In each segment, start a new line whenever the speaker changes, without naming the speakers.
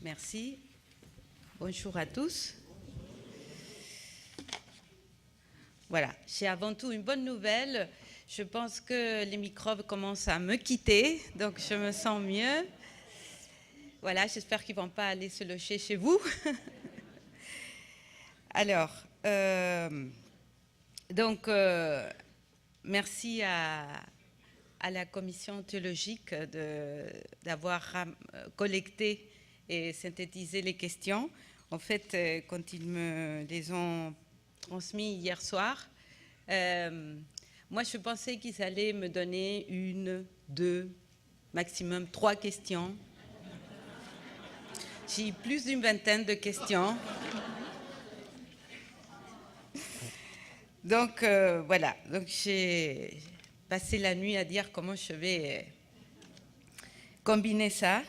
Merci. Bonjour à tous. Voilà, j'ai avant tout une bonne nouvelle. Je pense que les microbes commencent à me quitter, donc je me sens mieux. Voilà, j'espère qu'ils ne vont pas aller se loger chez vous. Alors, merci à la commission théologique d'avoir collecté et synthétisé les questions. En fait, quand ils me les ont transmis hier soir, moi je pensais qu'ils allaient me donner 1, 2, maximum 3 questions. J'ai eu plus d'une vingtaine de questions. Donc voilà, donc j'ai passé la nuit à dire comment je vais combiner ça.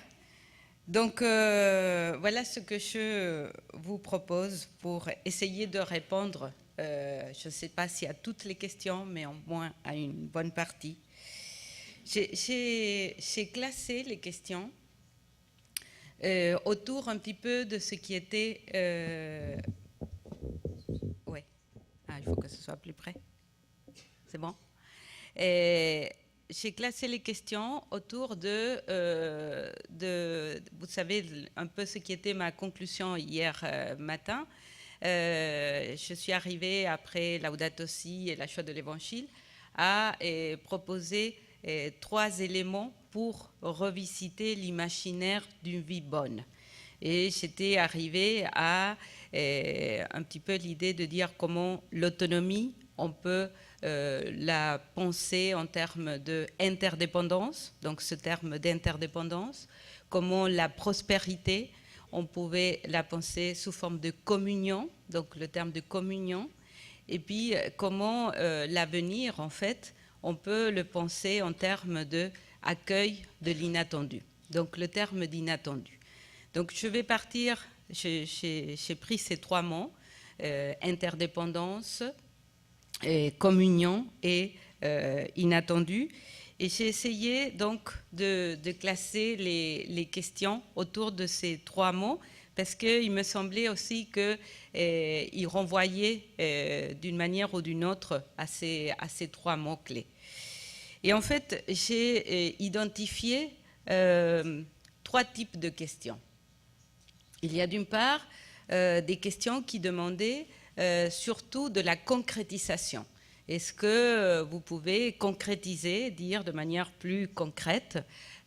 Donc voilà ce que je vous propose pour essayer de répondre, je ne sais pas si à toutes les questions, mais au moins à une bonne partie. J'ai classé les questions autour un petit peu de ce qui était... ouais. Ah, il faut que ce soit plus près. C'est bon? J'ai classé les questions autour de, vous savez, un peu ce qui était ma conclusion hier matin. Je suis arrivée après Laudato Si et la Joie de l'Évangile à proposer 3 éléments pour revisiter l'imaginaire d'une vie bonne. Et j'étais arrivée à un petit peu l'idée de dire comment l'autonomie, on peut la penser en termes d'interdépendance, donc ce terme d'interdépendance, comment la prospérité, on pouvait la penser sous forme de communion, donc le terme de communion, et puis comment l'avenir, en fait, on peut le penser en termes d'accueil de l'inattendu, donc le terme d'inattendu. Donc je vais partir, j'ai pris ces 3 mots, interdépendance, communion et inattendu. Et j'ai essayé donc de classer les questions autour de ces 3 mots parce qu'il me semblait aussi qu'ils renvoyaient d'une manière ou d'une autre à ces 3 mots-clés. Et en fait, j'ai identifié 3 types de questions. Il y a d'une part des questions qui demandaient surtout de la concrétisation. Est-ce que vous pouvez concrétiser, dire de manière plus concrète,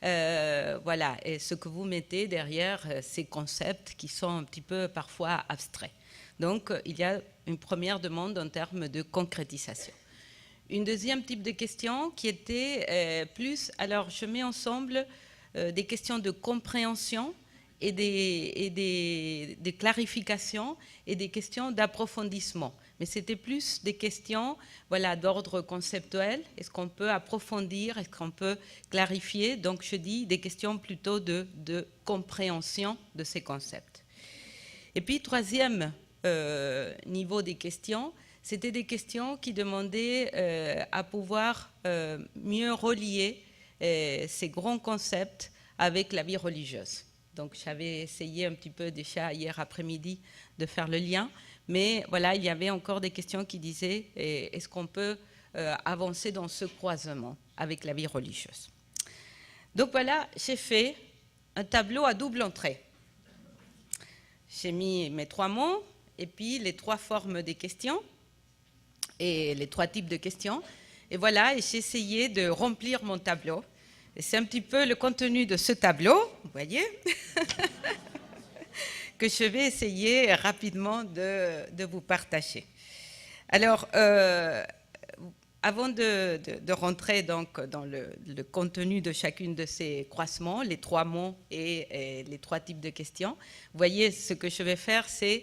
voilà, et ce que vous mettez derrière ces concepts qui sont un petit peu parfois abstraits. Donc, il y a une première demande en termes de concrétisation. Une deuxième type de question qui était plus, alors je mets ensemble des questions de compréhension et des clarifications et des questions d'approfondissement. Mais c'était plus des questions voilà, d'ordre conceptuel. Est-ce qu'on peut approfondir? Est-ce qu'on peut clarifier? Donc je dis des questions plutôt de compréhension de ces concepts. Et puis troisième niveau des questions, c'était des questions qui demandaient à pouvoir mieux relier ces grands concepts avec la vie religieuse. Donc j'avais essayé un petit peu déjà hier après-midi de faire le lien, mais voilà, il y avait encore des questions qui disaient est-ce qu'on peut avancer dans ce croisement avec la vie religieuse? Donc voilà, j'ai fait un tableau à double entrée. J'ai mis mes 3 mots et puis les 3 formes des questions et les 3 types de questions. Et voilà, et j'ai essayé de remplir mon tableau. Et c'est un petit peu le contenu de ce tableau, vous voyez, que je vais essayer rapidement de vous partager. Alors, avant de rentrer donc dans le contenu de chacune de ces croisements, les 3 mots et les 3 types de questions, vous voyez, ce que je vais faire, c'est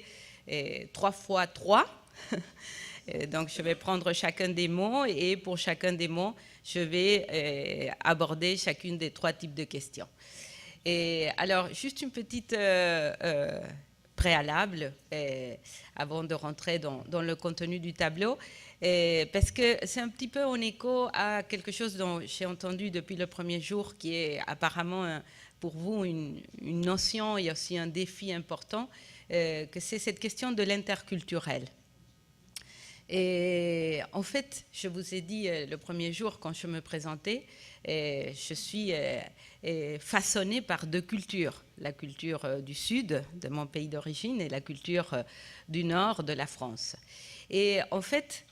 3 fois 3. Donc, je vais prendre chacun des mots et pour chacun des mots, je vais aborder chacune des 3 types de questions. Et alors, juste une petite préalable avant de rentrer dans le contenu du tableau, parce que c'est un petit peu en écho à quelque chose dont j'ai entendu depuis le premier jour, qui est apparemment pour vous une notion et aussi un défi important, que c'est cette question de l'interculturel. Et en fait, je vous ai dit le premier jour quand je me présentais, je suis façonnée par deux cultures, la culture du sud de mon pays d'origine et la culture du nord de la France. Et en fait,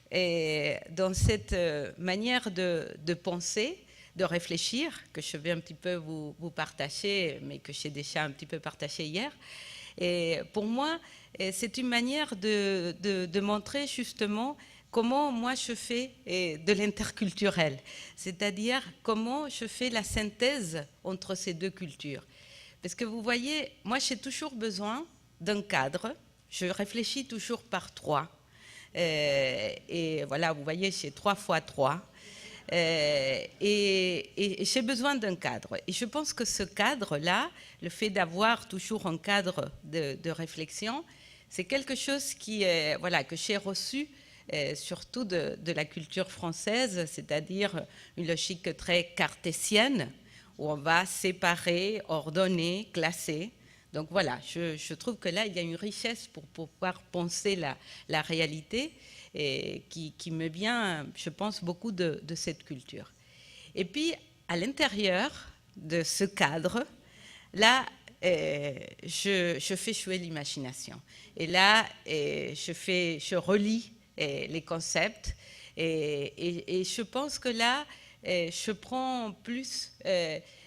dans cette manière de penser, de réfléchir, que je vais un petit peu vous partager, mais que j'ai déjà un petit peu partagé hier, et pour moi, c'est une manière de montrer justement comment moi je fais de l'interculturel, c'est-à-dire comment je fais la synthèse entre ces deux cultures. Parce que vous voyez, moi j'ai toujours besoin d'un cadre, je réfléchis toujours par trois. Et voilà, vous voyez, c'est 3 fois 3. Et j'ai besoin d'un cadre. Et je pense que ce cadre-là, le fait d'avoir toujours un cadre de réflexion, c'est quelque chose qui, voilà, que j'ai reçu surtout de la culture française, c'est-à-dire une logique très cartésienne, où on va séparer, ordonner, classer. Donc voilà, je trouve que là, il y a une richesse pour pouvoir penser la réalité et qui me vient, je pense, beaucoup de cette culture. Et puis, à l'intérieur de ce cadre, là, je fais jouer l'imagination. Et là, je relis les concepts et je pense que là, je prends plus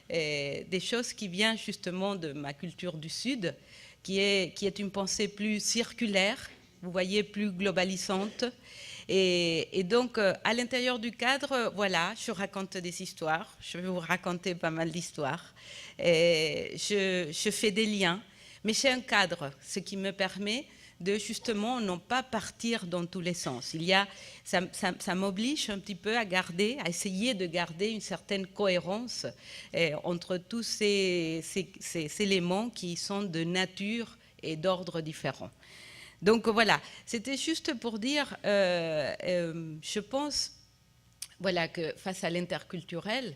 des choses qui viennent justement de ma culture du Sud, qui est une pensée plus circulaire, vous voyez, plus globalisante. Et donc, à l'intérieur du cadre, voilà, je raconte des histoires. Je vais vous raconter pas mal d'histoires. Je fais des liens, mais c'est un cadre, ce qui me permet de justement non pas partir dans tous les sens. Ça m'oblige un petit peu à essayer de garder une certaine cohérence entre tous ces éléments qui sont de nature et d'ordre différents. Donc voilà, c'était juste pour dire, je pense, voilà, que face à l'interculturel,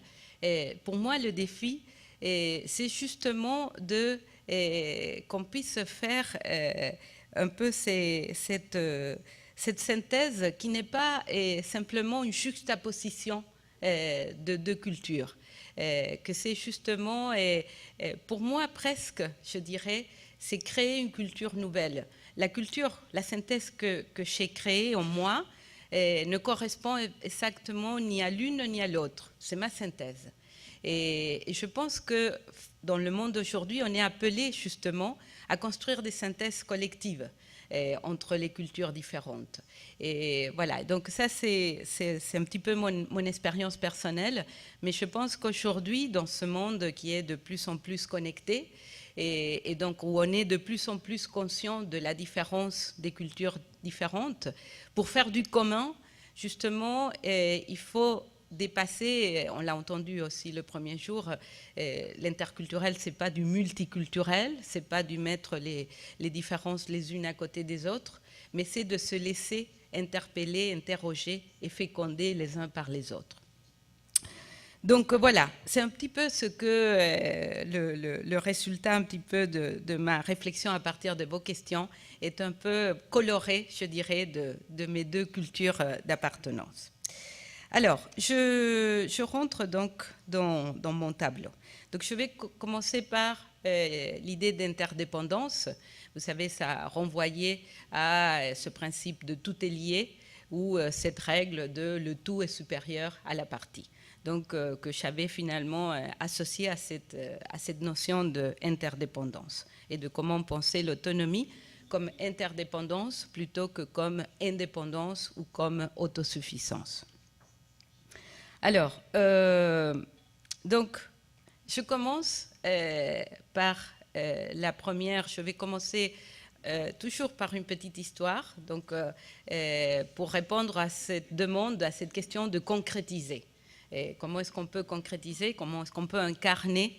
pour moi le défi, c'est justement qu'on puisse faire un peu cette synthèse qui n'est pas simplement une juxtaposition de deux cultures, que c'est justement, pour moi presque, je dirais, c'est créer une culture nouvelle. La culture, la synthèse que j'ai créée en moi ne correspond exactement ni à l'une ni à l'autre. C'est ma synthèse. Et je pense que dans le monde d'aujourd'hui, on est appelé justement à construire des synthèses collectives entre les cultures différentes. Et voilà, donc ça c'est un petit peu mon expérience personnelle, mais je pense qu'aujourd'hui, dans ce monde qui est de plus en plus connecté, et donc où on est de plus en plus conscient de la différence des cultures différentes, pour faire du commun, justement, il faut dépasser, on l'a entendu aussi le premier jour, l'interculturel, c'est pas du multiculturel, c'est pas du mettre les différences les unes à côté des autres, mais c'est de se laisser interpeller, interroger et féconder les uns par les autres. Donc voilà, c'est un petit peu ce que le résultat un petit peu de ma réflexion à partir de vos questions est un peu coloré, je dirais, de mes deux cultures d'appartenance. Alors, je rentre donc dans mon tableau. Donc je vais commencer par l'idée d'interdépendance. Vous savez, ça renvoyait à ce principe de tout est lié, ou cette règle de le tout est supérieur à la partie. Donc, que j'avais finalement associé à cette notion d'interdépendance et de comment penser l'autonomie comme interdépendance plutôt que comme indépendance ou comme autosuffisance. Alors, donc, je commence par la première. Je vais commencer toujours par une petite histoire, donc, pour répondre à cette demande, à cette question de concrétiser. Et comment est-ce qu'on peut concrétiser, comment est-ce qu'on peut incarner,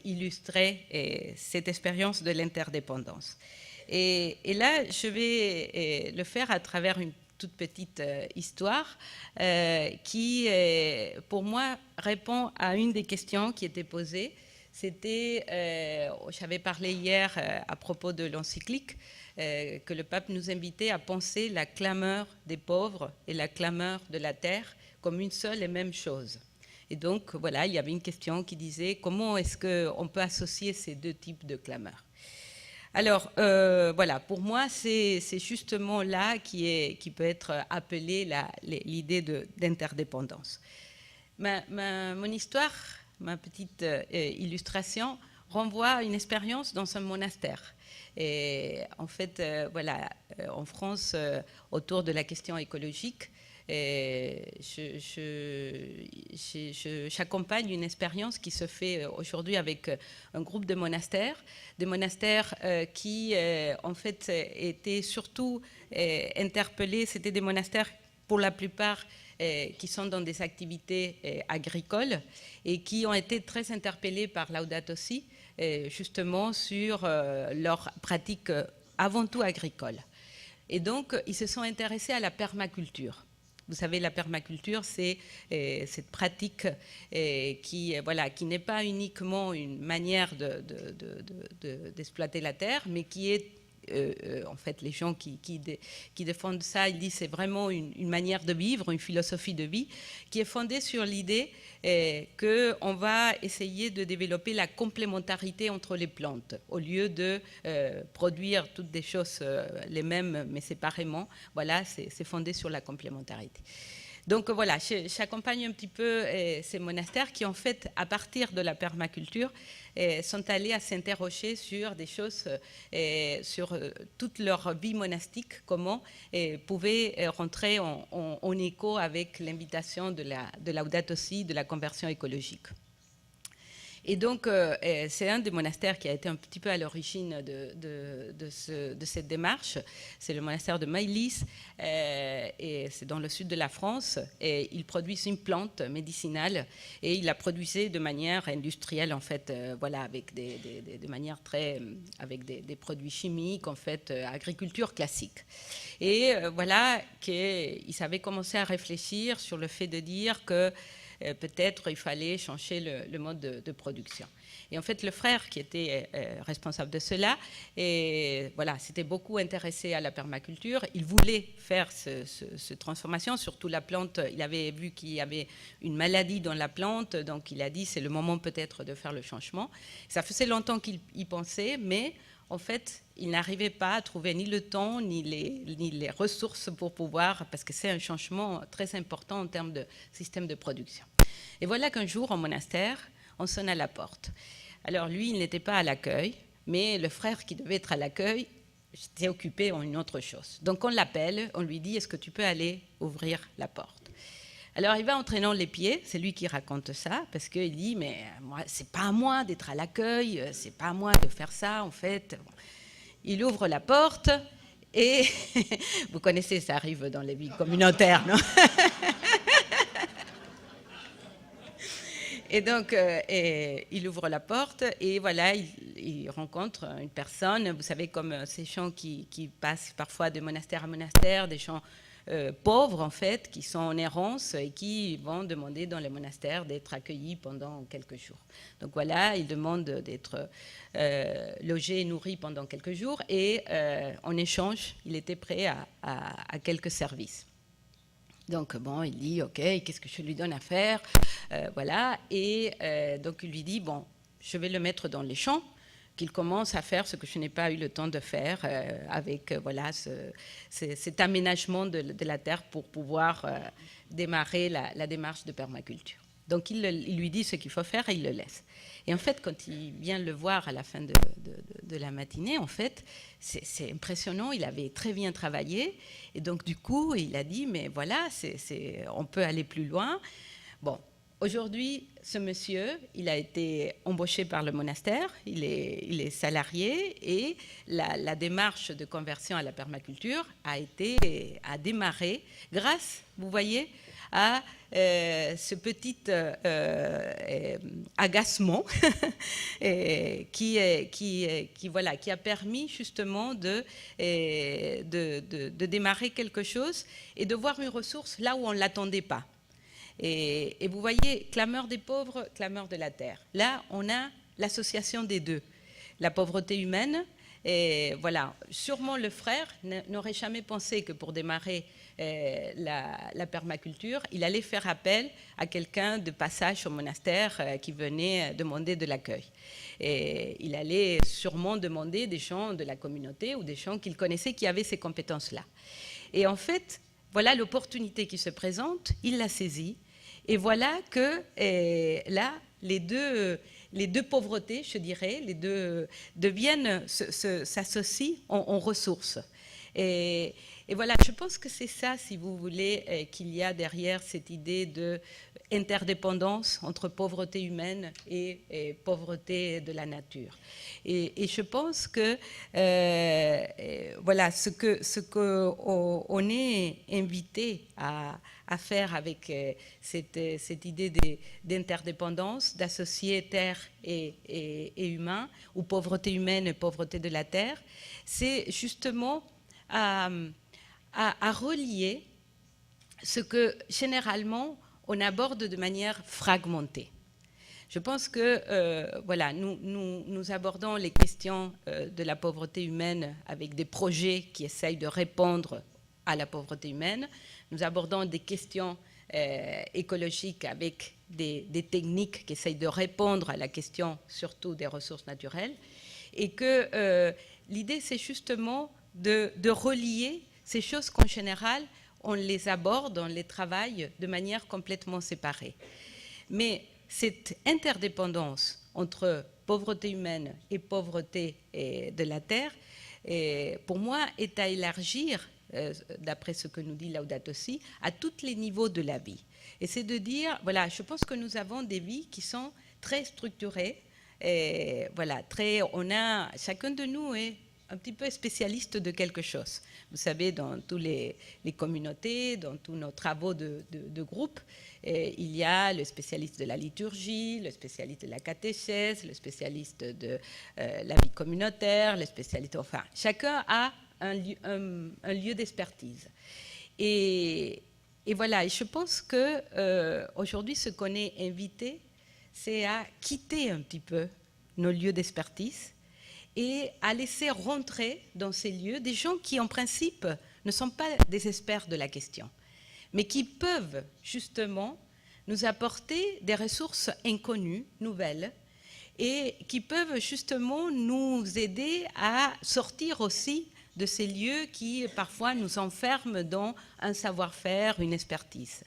illustrer cette expérience de l'interdépendance. Et là, je vais le faire à travers une toute petite histoire qui, pour moi, répond à une des questions qui était posée, c'était, j'avais parlé hier à propos de l'encyclique, que le pape nous invitait à penser la clameur des pauvres et la clameur de la terre comme une seule et même chose. Et donc, voilà, il y avait une question qui disait comment est-ce qu'on peut associer ces deux types de clameurs. Alors, voilà, pour moi, c'est justement là qui peut être appelée l'idée d'interdépendance. Mon histoire, ma petite illustration, renvoie à une expérience dans un monastère. Et en fait, voilà, en France, autour de la question écologique, j'accompagne une expérience qui se fait aujourd'hui avec un groupe de monastères, des monastères qui, en fait, étaient surtout interpellés. C'était des monastères, pour la plupart, qui sont dans des activités agricoles et qui ont été très interpellés par Laudato Si, justement sur leurs pratiques avant tout agricoles. Et donc, ils se sont intéressés à la permaculture. Vous savez, la permaculture, c'est cette pratique qui n'est pas uniquement une manière d'exploiter la terre, mais qui est, en fait, les gens qui défendent ça, ils disent que c'est vraiment une manière de vivre, une philosophie de vie, qui est fondée sur l'idée qu'on va essayer de développer la complémentarité entre les plantes, au lieu de produire toutes des choses les mêmes, mais séparément. Voilà, c'est fondé sur la complémentarité. Donc voilà, j'accompagne un petit peu ces monastères qui, en fait, à partir de la permaculture, sont allés à s'interroger sur des choses, sur toute leur vie monastique, comment pouvaient rentrer en écho avec l'invitation de Laudato Si, de la conversion écologique. Et donc, c'est un des monastères qui a été un petit peu à l'origine de cette démarche. C'est le monastère de Maïlis, et c'est dans le sud de la France. Et ils produisent une plante médicinale, et ils la produisaient de manière industrielle, en fait, voilà, avec de manière très, avec des produits chimiques, en fait, agriculture classique. Et voilà qu'ils avaient commencé à réfléchir sur le fait de dire que peut-être il fallait changer le mode de production. Et en fait, le frère qui était responsable de cela, voilà, s'était beaucoup intéressé à la permaculture. Il voulait faire cette transformation, surtout la plante. Il avait vu qu'il y avait une maladie dans la plante, donc il a dit c'est le moment peut-être de faire le changement. Ça faisait longtemps qu'il y pensait, mais en fait, il n'arrivait pas à trouver ni le temps, ni les ressources pour pouvoir, parce que c'est un changement très important en termes de système de production. Et voilà qu'un jour, au monastère, on sonne à la porte. Alors lui, il n'était pas à l'accueil, mais le frère qui devait être à l'accueil était occupé en une autre chose. Donc on l'appelle, on lui dit « Est-ce que tu peux aller ouvrir la porte ?» Alors il va en traînant les pieds, c'est lui qui raconte ça, parce qu'il dit « Mais moi, c'est pas à moi d'être à l'accueil, c'est pas à moi de faire ça, en fait. » Il ouvre la porte et vous connaissez, ça arrive dans les vies communautaires, non? Et donc, il ouvre la porte et voilà, il rencontre une personne, vous savez, comme ces gens qui passent parfois de monastère à monastère, des gens pauvres en fait, qui sont en errance et qui vont demander dans les monastères d'être accueillis pendant quelques jours. Donc voilà, il demande d'être logé et nourri pendant quelques jours et en échange, il était prêt à quelques services. Donc, bon, il dit, OK, qu'est-ce que je lui donne à faire? Voilà, et donc il lui dit, bon, je vais le mettre dans les champs, qu'il commence à faire ce que je n'ai pas eu le temps de faire avec voilà, cet aménagement de la terre pour pouvoir démarrer la démarche de permaculture. Donc, il lui dit ce qu'il faut faire et il le laisse. Et en fait, quand il vient le voir à la fin de la matinée, en fait, c'est impressionnant, il avait très bien travaillé. Et donc, du coup, il a dit, mais voilà, on peut aller plus loin. Bon, aujourd'hui, ce monsieur, il a été embauché par le monastère, il est salarié et la démarche de conversion à la permaculture a démarré grâce, vous voyez, à ce petit agacement qui a permis justement de démarrer quelque chose et de voir une ressource là où on ne l'attendait pas. Et vous voyez, clameur des pauvres, clameur de la terre. Là, on a l'association des deux, la pauvreté humaine. Et voilà, sûrement le frère n'aurait jamais pensé que pour démarrer la permaculture, il allait faire appel à quelqu'un de passage au monastère qui venait demander de l'accueil. Et il allait sûrement demander des gens de la communauté ou des gens qu'il connaissait qui avaient ces compétences-là. Et en fait, voilà l'opportunité qui se présente, il l'a saisie. Et voilà que là, les deux pauvretés, je dirais, les deux s'associent en ressources. Et voilà, je pense que c'est ça, si vous voulez, qu'il y a derrière cette idée d'interdépendance entre pauvreté humaine et pauvreté de la nature. Et je pense que, voilà, ce qu'on est invité à faire avec cette idée d'interdépendance, d'associer terre et humain, ou pauvreté humaine et pauvreté de la terre, c'est justement à relier ce que généralement on aborde de manière fragmentée. Je pense que voilà, nous abordons les questions de la pauvreté humaine avec des projets qui essayent de répondre à la pauvreté humaine. Nous abordons des questions écologiques avec des techniques qui essayent de répondre à la question surtout des ressources naturelles. Et que l'idée, c'est justement de relier ces choses qu'en général, on les aborde, on les travaille de manière complètement séparée. Mais cette interdépendance entre pauvreté humaine et pauvreté de la terre, pour moi, est à élargir, d'après ce que nous dit Laudato Si, à tous les niveaux de la vie. Et c'est de dire, voilà, je pense que nous avons des vies qui sont très structurées. Et voilà, chacun de nous est un petit peu spécialiste de quelque chose. Vous savez, dans toutes les communautés, dans tous nos travaux de groupe, il y a le spécialiste de la liturgie, le spécialiste de la catéchèse, le spécialiste de la vie communautaire, le spécialiste... Enfin, chacun a un lieu d'expertise. Et voilà, et je pense qu'aujourd'hui, ce qu'on est invité, c'est à quitter un petit peu nos lieux d'expertise et à laisser rentrer dans ces lieux des gens qui, en principe, ne sont pas des experts de la question, mais qui peuvent justement nous apporter des ressources inconnues, nouvelles, et qui peuvent justement nous aider à sortir aussi de ces lieux qui, parfois, nous enferment dans un savoir-faire, une expertise.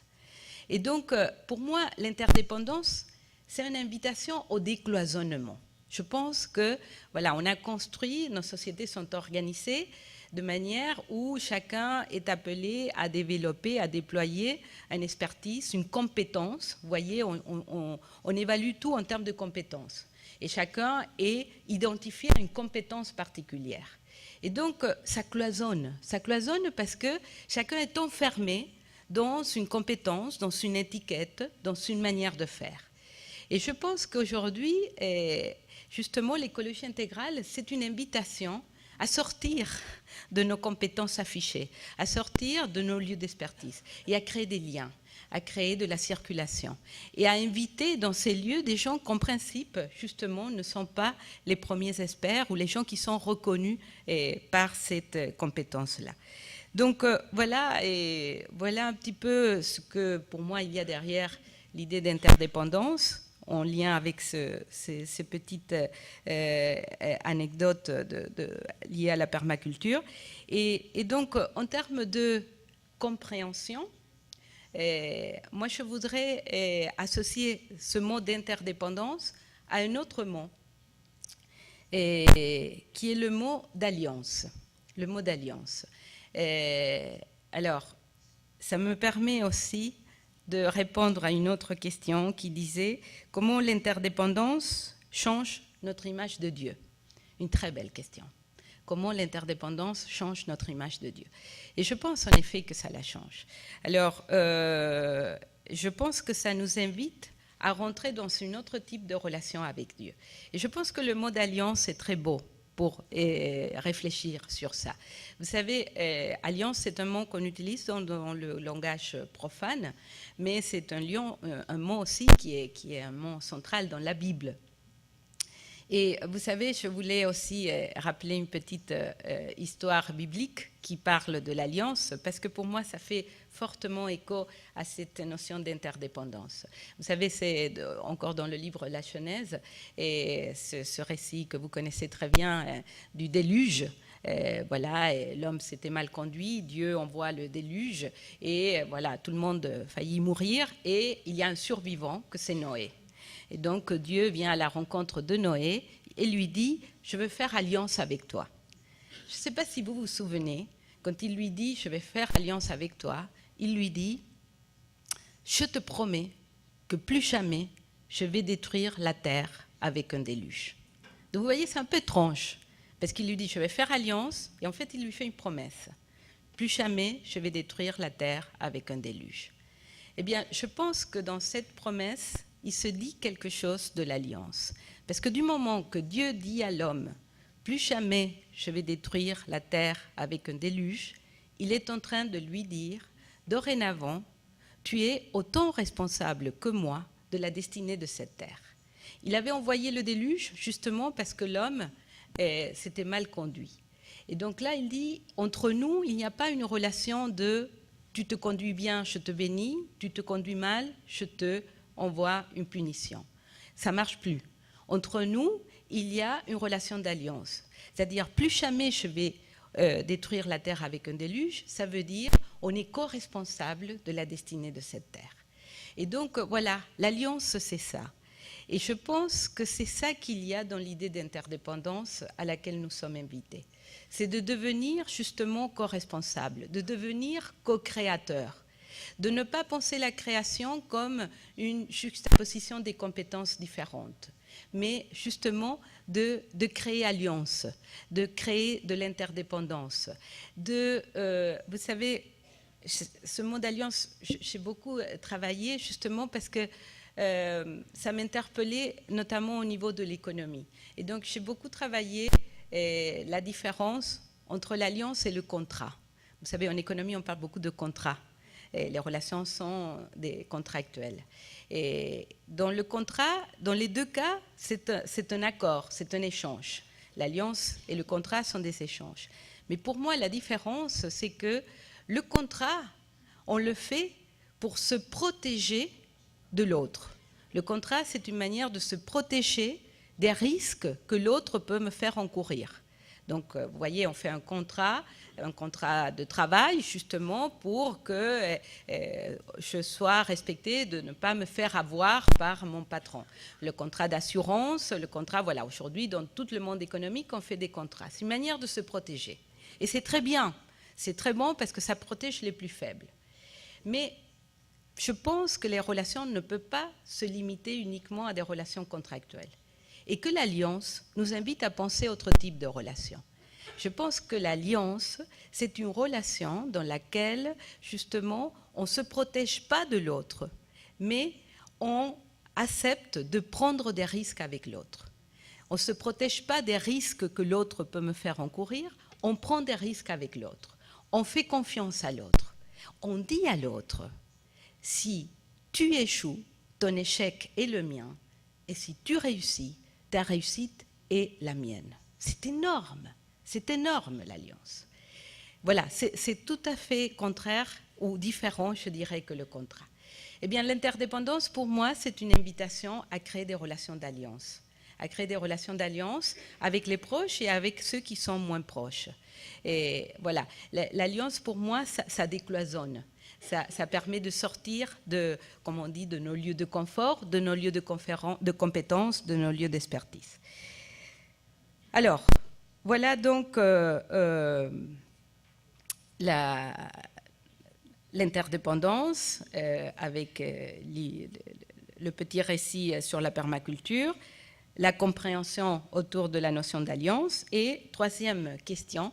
Et donc, pour moi, l'interdépendance, c'est une invitation au décloisonnement. Je pense que, voilà, on a construit, nos sociétés sont organisées de manière où chacun est appelé à développer, à déployer une expertise, une compétence. Vous voyez, on évalue tout en termes de compétences. Et chacun est identifié à une compétence particulière. Et donc, ça cloisonne parce que chacun est enfermé dans une compétence, dans une étiquette, dans une manière de faire. Et je pense qu'aujourd'hui, justement, l'écologie intégrale, c'est une invitation à sortir de nos compétences affichées, à sortir de nos lieux d'expertise et à créer des liens, à créer de la circulation et à inviter dans ces lieux des gens qui, en principe, justement, ne sont pas les premiers experts ou les gens qui sont reconnus par cette compétence-là. Donc, voilà un petit peu ce que, pour moi, il y a derrière l'idée d'interdépendance, en lien avec ces petites anecdotes liées à la permaculture. Et donc, en termes de compréhension, moi, je voudrais associer ce mot d'interdépendance à un autre mot, qui est le mot d'alliance. Le mot d'alliance. Alors, ça me permet aussi de répondre à une autre question qui disait « Comment l'interdépendance change notre image de Dieu ?» Une très belle question. Comment l'interdépendance change notre image de Dieu? Et je pense en effet que ça la change. Alors, je pense que ça nous invite à rentrer dans un autre type de relation avec Dieu. Et je pense que le mot d'alliance est très beau pour réfléchir sur ça. Vous savez, alliance, c'est un mot qu'on utilise dans le langage profane, mais c'est un mot aussi qui est un mot central dans la Bible. Et vous savez, je voulais aussi rappeler une petite histoire biblique qui parle de l'alliance, parce que pour moi, ça fait fortement écho à cette notion d'interdépendance. Vous savez, c'est encore dans le livre La Genèse, et ce récit que vous connaissez très bien du déluge. Voilà, l'homme s'était mal conduit, Dieu envoie le déluge, et voilà, tout le monde faillit mourir, et il y a un survivant, que c'est Noé. Et donc Dieu vient à la rencontre de Noé et lui dit « Je veux faire alliance avec toi ». Je ne sais pas si vous vous souvenez, quand il lui dit « Je vais faire alliance avec toi », il lui dit « Je te promets que plus jamais je vais détruire la terre avec un déluge ». Donc vous voyez, c'est un peu étrange, parce qu'il lui dit « Je vais faire alliance » et en fait il lui fait une promesse. « Plus jamais je vais détruire la terre avec un déluge ». Eh bien, je pense que dans cette promesse, il se dit quelque chose de l'alliance. Parce que du moment que Dieu dit à l'homme « Plus jamais je vais détruire la terre avec un déluge », il est en train de lui dire « Dorénavant, tu es autant responsable que moi de la destinée de cette terre. » Il avait envoyé le déluge justement parce que l'homme s'était mal conduit. Et donc là, il dit « Entre nous, il n'y a pas une relation de « tu te conduis bien, je te bénis, tu te conduis mal, je te envoie une punition ». Ça ne marche plus. Entre nous, il y a une relation d'alliance. C'est-à-dire, plus jamais je vais détruire la terre avec un déluge, ça veut dire on est co-responsable de la destinée de cette terre. Et donc, voilà, l'alliance, c'est ça. Et je pense que c'est ça qu'il y a dans l'idée d'interdépendance à laquelle nous sommes invités. C'est de devenir justement co-responsable, de devenir co-créateur, de ne pas penser la création comme une juxtaposition des compétences différentes, mais justement de créer alliance, de créer de l'interdépendance. Vous savez, ce mot d'alliance, j'ai beaucoup travaillé justement parce que ça m'interpellait notamment au niveau de l'économie. Et donc j'ai beaucoup travaillé la différence entre l'alliance et le contrat. Vous savez, en économie, on parle beaucoup de contrats. Et les relations sont des contractuelles. Et dans le contrat, dans les deux cas, c'est un accord, c'est un échange. L'alliance et le contrat sont des échanges. Mais pour moi, la différence, c'est que le contrat, on le fait pour se protéger de l'autre. Le contrat, c'est une manière de se protéger des risques que l'autre peut me faire encourir. Donc, vous voyez, on fait un contrat de travail, justement, pour que je sois respectée de ne pas me faire avoir par mon patron. Le contrat d'assurance, le contrat, voilà, aujourd'hui, dans tout le monde économique, on fait des contrats. C'est une manière de se protéger. Et c'est très bien, c'est très bon parce que ça protège les plus faibles. Mais je pense que les relations ne peuvent pas se limiter uniquement à des relations contractuelles. Et que l'alliance nous invite à penser autre type de relation. Je pense que l'alliance, c'est une relation dans laquelle, justement, on ne se protège pas de l'autre, mais on accepte de prendre des risques avec l'autre. On ne se protège pas des risques que l'autre peut me faire encourir, on prend des risques avec l'autre. On fait confiance à l'autre. On dit à l'autre, si tu échoues, ton échec est le mien, et si tu réussis, ta réussite est la mienne. C'est énorme l'alliance. Voilà, c'est tout à fait contraire ou différent, je dirais, que le contrat. Eh bien, l'interdépendance, pour moi, c'est une invitation à créer des relations d'alliance, avec les proches et avec ceux qui sont moins proches. Et voilà, l'alliance, pour moi, ça décloisonne. Ça permet de sortir de, comme on dit, de nos lieux de confort, de nos lieux de compétences, de nos lieux d'expertise. Alors, voilà donc l'interdépendance avec le petit récit sur la permaculture, la compréhension autour de la notion d'alliance et, troisième question,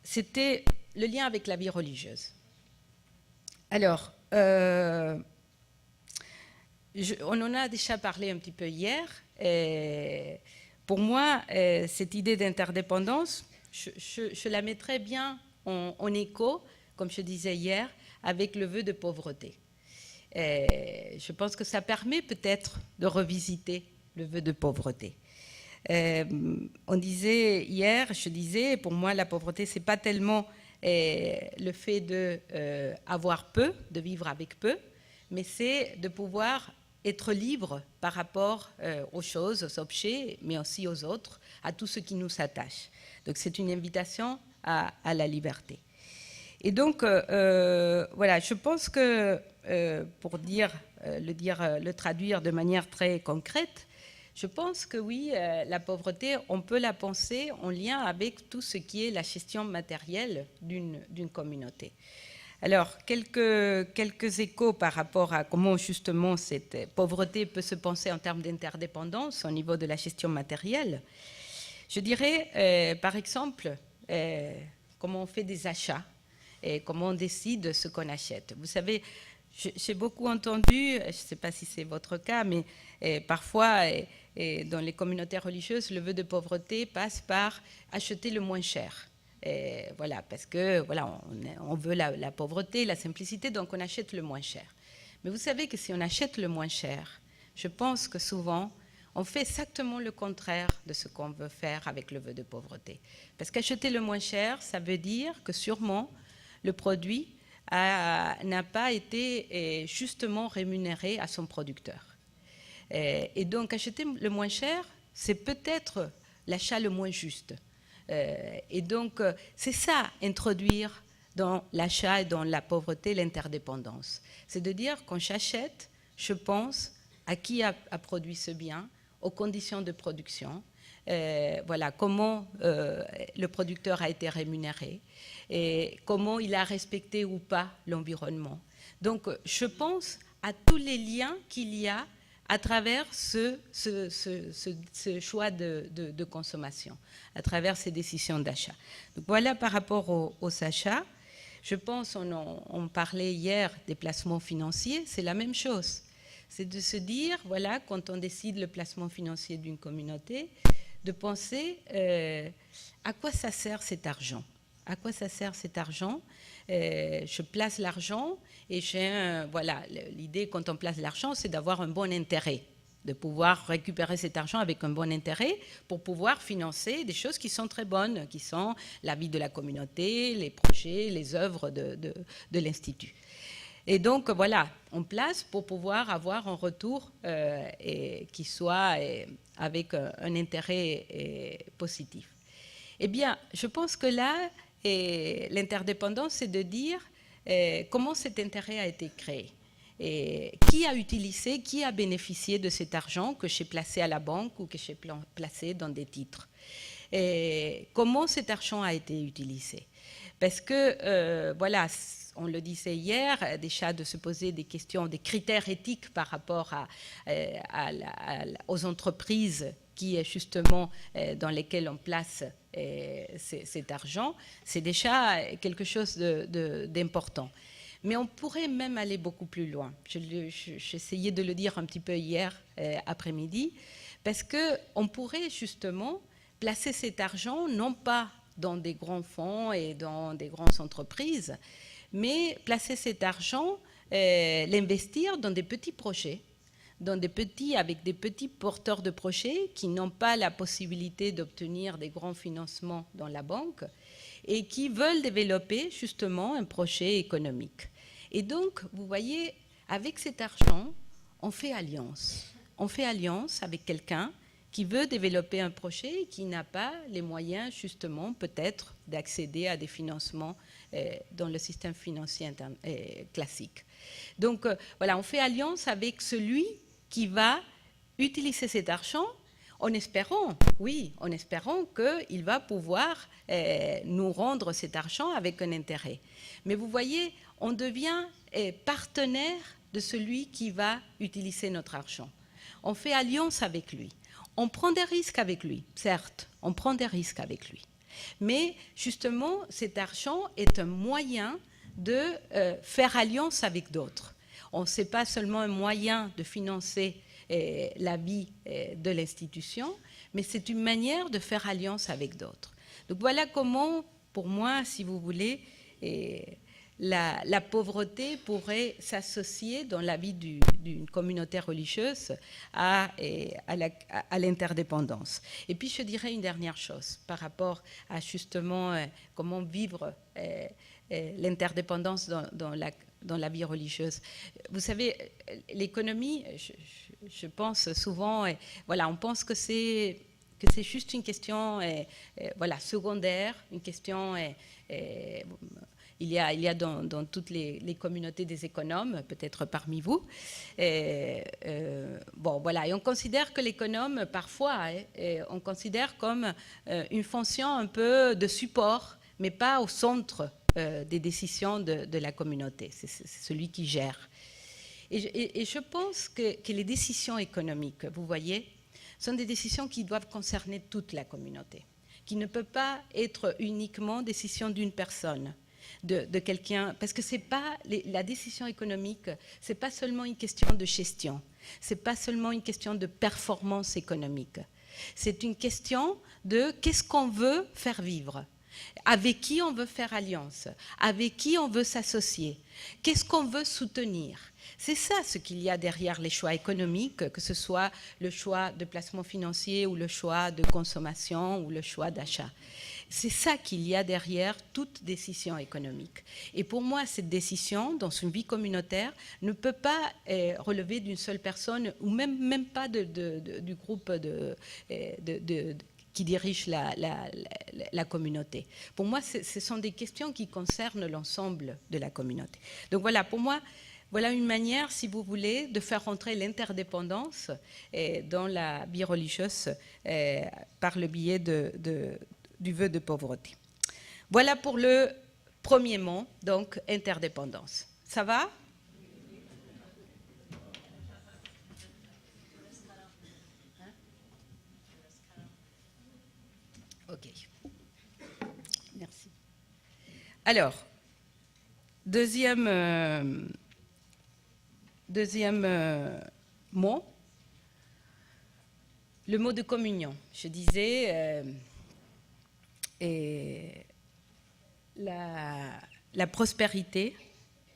c'était le lien avec la vie religieuse. Alors, on en a déjà parlé un petit peu hier. Pour moi, cette idée d'interdépendance, je la mettrais bien en écho, comme je disais hier, avec le vœu de pauvreté. Je pense que ça permet peut-être de revisiter le vœu de pauvreté. On disait hier, je disais, pour moi, la pauvreté, ce n'est pas tellement le fait d'avoir peu, de vivre avec peu, mais c'est de pouvoir être libre par rapport aux choses, aux objets, mais aussi aux autres, à tout ce qui nous attache. Donc c'est une invitation à la liberté. Et donc, voilà, je pense que, pour le traduire de manière très concrète, je pense que oui, la pauvreté, on peut la penser en lien avec tout ce qui est la gestion matérielle d'une communauté. Alors, quelques échos par rapport à comment justement cette pauvreté peut se penser en termes d'interdépendance au niveau de la gestion matérielle. Je dirais, par exemple, comment on fait des achats et comment on décide ce qu'on achète. Vous savez, j'ai beaucoup entendu, je ne sais pas si c'est votre cas, mais parfois, dans les communautés religieuses, le vœu de pauvreté passe par acheter le moins cher. Voilà, parce que voilà, on veut la pauvreté, la simplicité, donc on achète le moins cher. Mais vous savez que si on achète le moins cher, je pense que souvent, on fait exactement le contraire de ce qu'on veut faire avec le vœu de pauvreté. Parce qu'acheter le moins cher, ça veut dire que sûrement le produit n'a pas été justement rémunéré à son producteur. Et donc, acheter le moins cher, c'est peut-être l'achat le moins juste. Et donc, c'est ça, introduire dans l'achat et dans la pauvreté l'interdépendance. C'est de dire, quand j'achète, je pense à qui a produit ce bien, aux conditions de production, voilà, comment le producteur a été rémunéré, et comment il a respecté ou pas l'environnement. Donc, je pense à tous les liens qu'il y a à travers ce choix de consommation, à travers ces décisions d'achat. Donc, voilà par rapport aux achats. Je pense, on parlait hier des placements financiers, c'est la même chose. C'est de se dire, voilà, quand on décide le placement financier d'une communauté, de penser à quoi ça sert cet argent. À quoi ça sert cet argent? Je place l'argent et voilà, l'idée quand on place l'argent, c'est d'avoir un bon intérêt, de pouvoir récupérer cet argent avec un bon intérêt pour pouvoir financer des choses qui sont très bonnes, qui sont la vie de la communauté, les projets, les œuvres de l'Institut. Et donc, voilà, on place pour pouvoir avoir un retour qui soit avec un intérêt positif. Eh bien, je pense que là, l'interdépendance, c'est de dire comment cet intérêt a été créé. Et qui a utilisé, qui a bénéficié de cet argent que j'ai placé à la banque ou que j'ai placé dans des titres. Et comment cet argent a été utilisé. Parce que, voilà, on le disait hier, déjà de se poser des questions, des critères éthiques par rapport aux entreprises qui est justement dans lesquelles on place cet argent, c'est déjà quelque chose d'important. Mais on pourrait même aller beaucoup plus loin. J'essayais de le dire un petit peu hier après-midi, parce qu'on pourrait justement placer cet argent, non pas dans des grands fonds et dans des grandes entreprises, mais placer cet argent, l'investir dans des petits projets, avec des petits porteurs de projets qui n'ont pas la possibilité d'obtenir des grands financements dans la banque et qui veulent développer justement un projet économique. Et donc, vous voyez, avec cet argent, on fait alliance. On fait alliance avec quelqu'un qui veut développer un projet et qui n'a pas les moyens, justement, peut-être, d'accéder à des financements dans le système financier classique. Donc, voilà, on fait alliance avec celui qui va utiliser cet argent en espérant, oui, en espérant qu'il va pouvoir nous rendre cet argent avec un intérêt. Mais vous voyez, on devient partenaire de celui qui va utiliser notre argent. On fait alliance avec lui. On prend des risques avec lui, certes, on prend des risques avec lui. Mais justement, cet argent est un moyen de faire alliance avec d'autres. Ce n'est pas seulement un moyen de financer la vie de l'institution, mais c'est une manière de faire alliance avec d'autres. Donc voilà comment, pour moi, si vous voulez, la pauvreté pourrait s'associer dans la vie d'une communauté religieuse à l'interdépendance. Et puis je dirais une dernière chose par rapport à justement comment vivre l'interdépendance dans la vie religieuse. Vous savez, l'économie, je pense souvent, voilà, on pense que c'est juste une question voilà, secondaire, une question... il y a dans toutes les communautés des économes, peut-être parmi vous. Bon, voilà, et on considère que l'économe, parfois, on considère comme une fonction un peu de support, mais pas au centre des décisions de la communauté. C'est celui qui gère. Et je pense que les décisions économiques, vous voyez, sont des décisions qui doivent concerner toute la communauté, qui ne peut pas être uniquement décision d'une personne, de quelqu'un, parce que c'est pas la décision économique, c'est pas seulement une question de gestion, c'est pas seulement une question de performance économique, c'est une question de qu'est-ce qu'on veut faire vivre, avec qui on veut faire alliance, avec qui on veut s'associer, qu'est-ce qu'on veut soutenir. C'est ça ce qu'il y a derrière les choix économiques, que ce soit le choix de placement financier ou le choix de consommation ou le choix d'achat. C'est ça qu'il y a derrière toute décision économique. Et pour moi, cette décision, dans une vie communautaire, ne peut pas relever d'une seule personne ou même pas du groupe qui dirige la communauté. Pour moi, ce sont des questions qui concernent l'ensemble de la communauté. Donc voilà, pour moi, voilà une manière, si vous voulez, de faire entrer l'interdépendance dans la vie religieuse par le biais du vœu de pauvreté. Voilà pour le premier mot, donc interdépendance. Ça va ? Ok. Merci. Alors, deuxième mot, le mot de communion. Je disais, la prospérité,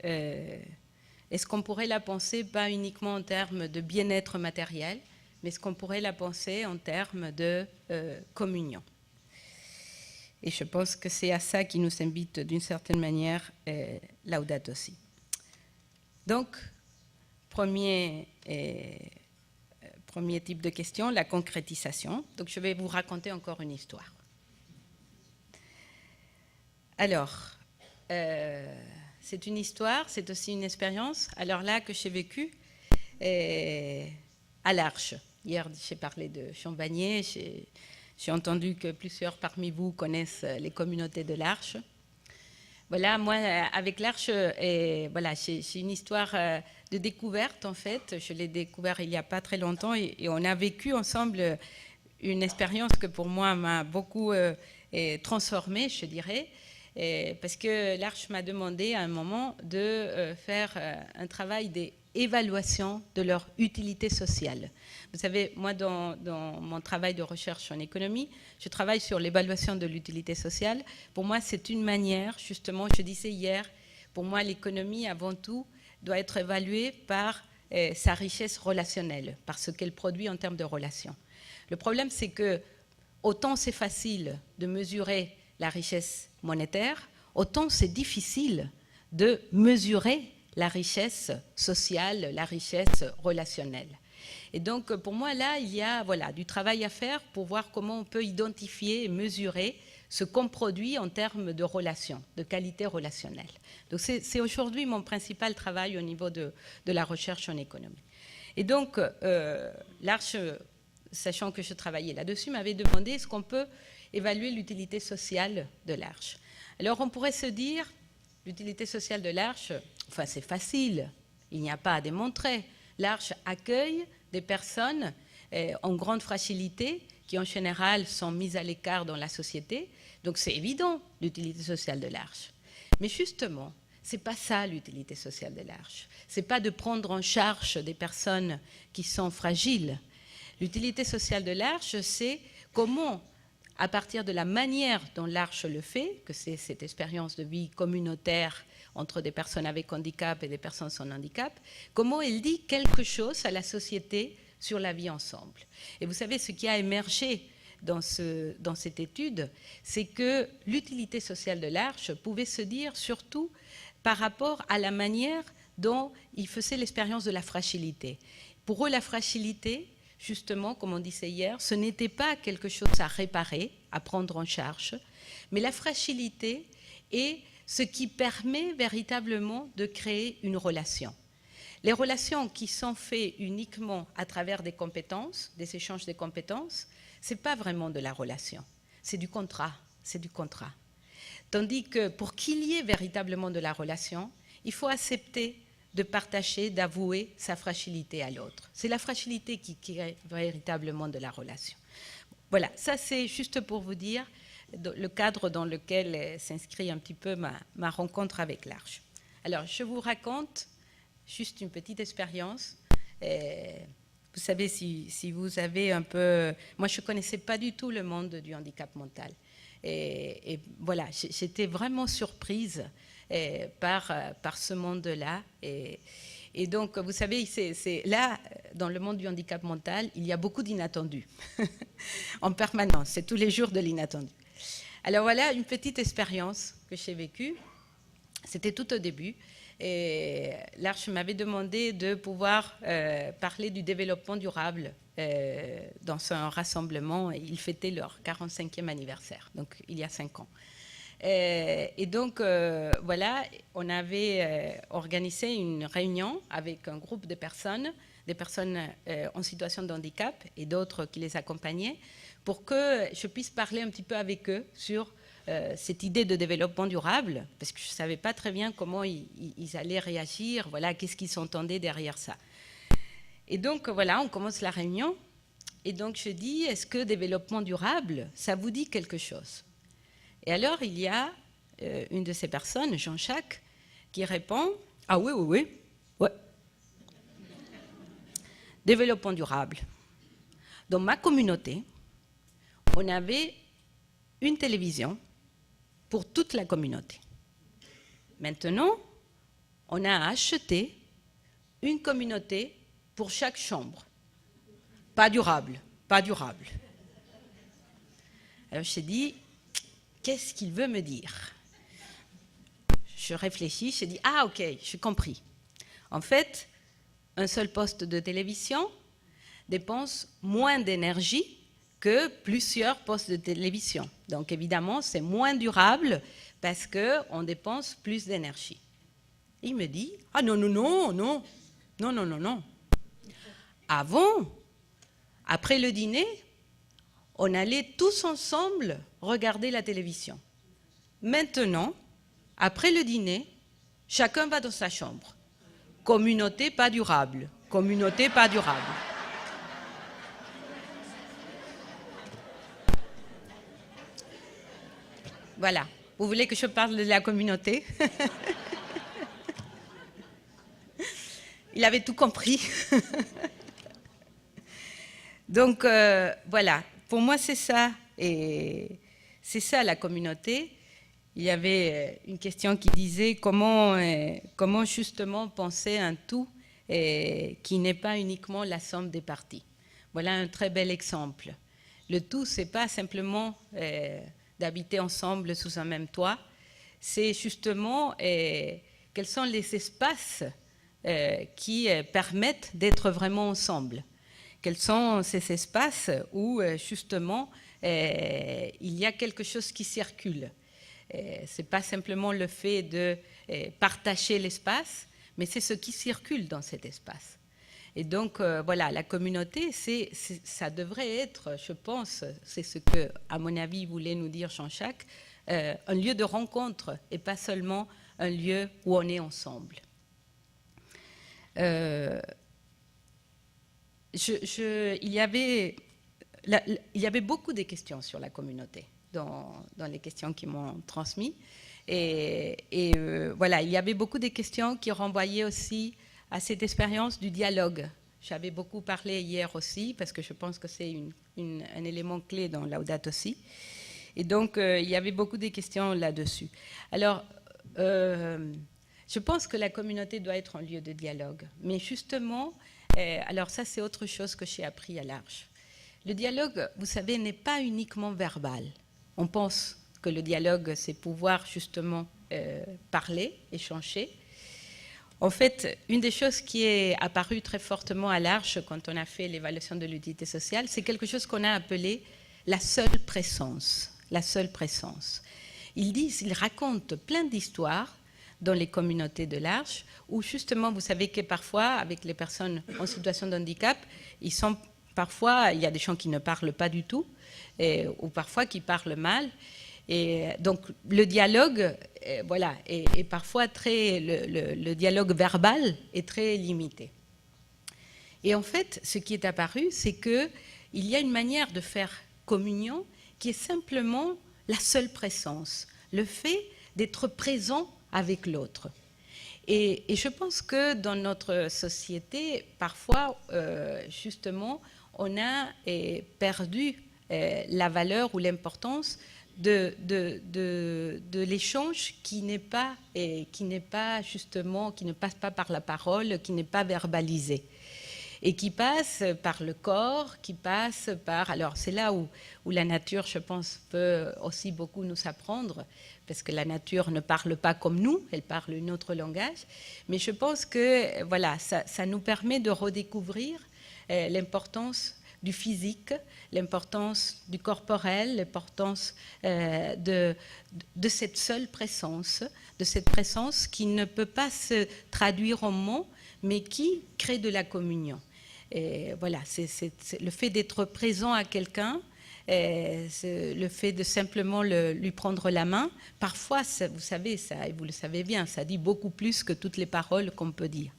est-ce qu'on pourrait la penser pas uniquement en termes de bien-être matériel, mais est-ce qu'on pourrait la penser en termes de communion? Et je pense que c'est à ça qui nous invite d'une certaine manière Laudato Si. Donc, premier type de question, la concrétisation. Donc, je vais vous raconter encore une histoire. Alors, c'est une histoire, c'est aussi une expérience. Alors là, que j'ai vécue à l'Arche. Hier, j'ai parlé de Champagné. J'ai entendu que plusieurs parmi vous connaissent les communautés de l'Arche. Voilà, moi, avec l'Arche, voilà, c'est une histoire de découverte, en fait. Je l'ai découvert il n'y a pas très longtemps et on a vécu ensemble une expérience que pour moi m'a beaucoup transformée, je dirais, parce que l'Arche m'a demandé à un moment de faire un travail d'évaluation de leur utilité sociale. Vous savez, moi, dans mon travail de recherche en économie, je travaille sur l'évaluation de l'utilité sociale. Pour moi, c'est une manière, justement, je disais hier, pour moi, l'économie, avant tout, doit être évaluée par sa richesse relationnelle, par ce qu'elle produit en termes de relations. Le problème, c'est que autant c'est facile de mesurer la richesse monétaire, autant c'est difficile de mesurer la richesse sociale, la richesse relationnelle. Et donc, pour moi, là, il y a voilà, du travail à faire pour voir comment on peut identifier et mesurer ce qu'on produit en termes de relations, de qualité relationnelle. Donc, c'est aujourd'hui mon principal travail au niveau de la recherche en économie. Et donc, l'Arche, sachant que je travaillais là-dessus, m'avait demandé est-ce qu'on peut évaluer l'utilité sociale de l'Arche. Alors, on pourrait se dire, l'utilité sociale de l'Arche, enfin, c'est facile, il n'y a pas à démontrer. L'Arche accueille des personnes en grande fragilité qui, en général, sont mises à l'écart dans la société. Donc, c'est évident, l'utilité sociale de l'Arche. Mais justement, ce n'est pas ça l'utilité sociale de l'Arche. Ce n'est pas de prendre en charge des personnes qui sont fragiles. L'utilité sociale de l'Arche, c'est comment, à partir de la manière dont l'Arche le fait, que c'est cette expérience de vie communautaire entre des personnes avec handicap et des personnes sans handicap, comment elle dit quelque chose à la société sur la vie ensemble. Et vous savez, ce qui a émergé dans cette étude, c'est que l'utilité sociale de l'Arche pouvait se dire surtout par rapport à la manière dont ils faisaient l'expérience de la fragilité. Pour eux, la fragilité, justement, comme on disait hier, ce n'était pas quelque chose à réparer, à prendre en charge, mais la fragilité est ce qui permet véritablement de créer une relation. Les relations qui sont faites uniquement à travers des compétences, des échanges de compétences, ce n'est pas vraiment de la relation, c'est du contrat, c'est du contrat. Tandis que pour qu'il y ait véritablement de la relation, il faut accepter de partager, d'avouer sa fragilité à l'autre. C'est la fragilité qui crée véritablement de la relation. Voilà, ça c'est juste pour vous dire le cadre dans lequel s'inscrit un petit peu ma rencontre avec l'Arche. Alors, je vous raconte juste une petite expérience. Vous savez, si vous avez un peu... Moi, je ne connaissais pas du tout le monde du handicap mental. Et voilà, j'étais vraiment surprise par ce monde-là. Et donc, vous savez, là, dans le monde du handicap mental, il y a beaucoup d'inattendus en permanence. C'est tous les jours de l'inattendu. Alors voilà, une petite expérience que j'ai vécue. C'était tout au début. Et l'Arche m'avait demandé de pouvoir parler du développement durable dans un rassemblement. Ils fêtaient leur 45e anniversaire, donc il y a 5 ans. Et donc, voilà, on avait organisé une réunion avec un groupe de personnes, des personnes en situation de handicap et d'autres qui les accompagnaient, pour que je puisse parler un petit peu avec eux sur cette idée de développement durable, parce que je ne savais pas très bien comment ils allaient réagir, voilà, qu'est-ce qu'ils s'entendaient derrière ça. Et donc, voilà, on commence la réunion, et donc je dis, est-ce que développement durable, ça vous dit quelque chose? Et alors, il y a une de ces personnes, Jean-Jacques, qui répond, ah oui, oui, oui, ouais. Développement durable. Dans ma communauté, on avait une télévision pour toute la communauté. Maintenant, on a acheté une communauté pour chaque chambre. Pas durable, pas durable. Alors je dis, qu'est-ce qu'il veut me dire? Je réfléchis, je dis, ah ok, j'ai compris. En fait, un seul poste de télévision dépense moins d'énergie que plusieurs postes de télévision. Donc évidemment, c'est moins durable parce qu'on dépense plus d'énergie. Il me dit, ah non, non, non, non, non, non, non, non. Avant, après le dîner, on allait tous ensemble regarder la télévision. Maintenant, après le dîner, chacun va dans sa chambre. Communauté pas durable, communauté pas durable. Voilà. Vous voulez que je parle de la communauté? Il avait tout compris. Donc, voilà. Pour moi, c'est ça. Et c'est ça, la communauté. Il y avait une question qui disait comment justement penser un tout qui n'est pas uniquement la somme des parties. Voilà un très bel exemple. Le tout, ce n'est pas simplement d'habiter ensemble sous un même toit, c'est justement quels sont les espaces qui permettent d'être vraiment ensemble. Quels sont ces espaces où justement il y a quelque chose qui circule. Ce n'est pas simplement le fait de partager l'espace, mais c'est ce qui circule dans cet espace. Et donc, voilà, la communauté, ça devrait être, je pense, c'est ce que, à mon avis, voulait nous dire Jean-Jacques, un lieu de rencontre et pas seulement un lieu où on est ensemble. Il y avait beaucoup de questions sur la communauté dans les questions qui m'ont transmis. Et voilà, il y avait beaucoup de questions qui renvoyaient aussi à cette expérience du dialogue j'avais beaucoup parlé hier aussi, parce que je pense que c'est un élément clé dans Laudato Si. Et donc, il y avait beaucoup de questions là-dessus. Alors, je pense que la communauté doit être un lieu de dialogue. Mais justement, alors ça, c'est autre chose que j'ai appris à l'Arche. Le dialogue, vous savez, n'est pas uniquement verbal. On pense que le dialogue, c'est pouvoir justement parler, échanger. En fait, une des choses qui est apparue très fortement à l'Arche quand on a fait l'évaluation de l'utilité sociale, c'est quelque chose qu'on a appelé la seule présence. La seule présence. Ils racontent plein d'histoires dans les communautés de l'Arche, où justement, vous savez que parfois, avec les personnes en situation de handicap, parfois, il y a des gens qui ne parlent pas du tout, ou parfois qui parlent mal. Et donc, le dialogue, voilà, est parfois le dialogue verbal est très limité. Et en fait, ce qui est apparu, c'est qu'il y a une manière de faire communion qui est simplement la seule présence, le fait d'être présent avec l'autre. Et je pense que dans notre société, parfois, justement, on a perdu la valeur ou l'importance de l'échange qui ne passe pas par la parole, qui n'est pas verbalisé, et qui passe par le corps, qui passe par... Alors c'est là où la nature, je pense, peut aussi beaucoup nous apprendre, parce que la nature ne parle pas comme nous, elle parle un autre langage, mais je pense que voilà, ça nous permet de redécouvrir l'importance du physique, l'importance du corporel, l'importance de cette seule présence, de cette présence qui ne peut pas se traduire en mots, mais qui crée de la communion. Et voilà, c'est le fait d'être présent à quelqu'un, le fait de simplement lui prendre la main, parfois, vous savez, ça, et vous le savez bien, ça dit beaucoup plus que toutes les paroles qu'on peut dire.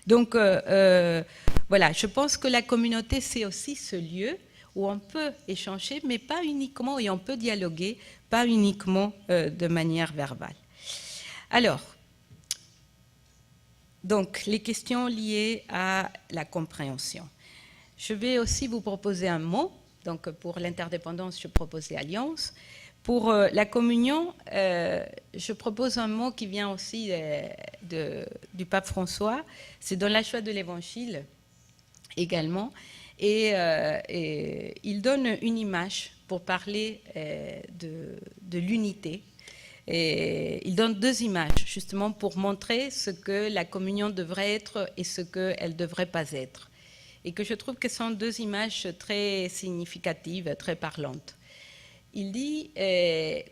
Donc, voilà, je pense que la communauté, c'est aussi ce lieu où on peut échanger, mais pas uniquement, et on peut dialoguer, pas uniquement de manière verbale. Alors, donc, les questions liées à la compréhension. Je vais aussi vous proposer un mot. Donc, pour l'interdépendance, je proposais alliance. Pour la communion, je propose un mot qui vient aussi du pape François. C'est dans la joie de l'Évangile également. Et il donne une image pour parler de l'unité. Et il donne deux images, justement, pour montrer ce que la communion devrait être et ce qu'elle ne devrait pas être. Et que je trouve que ce sont deux images très significatives, très parlantes. Il dit,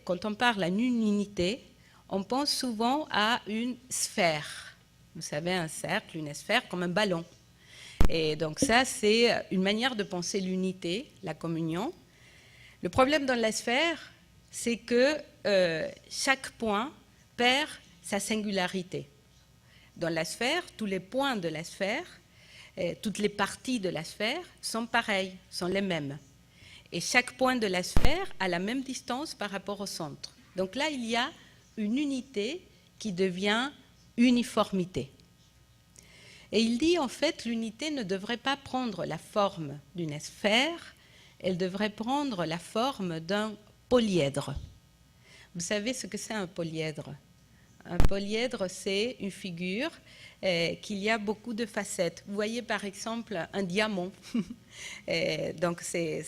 quand on parle d'une unité, on pense souvent à une sphère. Vous savez, un cercle, une sphère, comme un ballon. Et donc ça, c'est une manière de penser l'unité, la communion. Le problème dans la sphère, c'est que chaque point perd sa singularité. Dans la sphère, tous les points de la sphère, toutes les parties de la sphère sont pareilles, sont les mêmes. Et chaque point de la sphère a la même distance par rapport au centre. Donc là, il y a une unité qui devient uniformité. Et il dit, en fait, l'unité ne devrait pas prendre la forme d'une sphère, elle devrait prendre la forme d'un polyèdre. Vous savez ce que c'est un polyèdre? Un polyèdre, c'est une figure qu'il y a beaucoup de facettes. Vous voyez par exemple un diamant. Donc c'est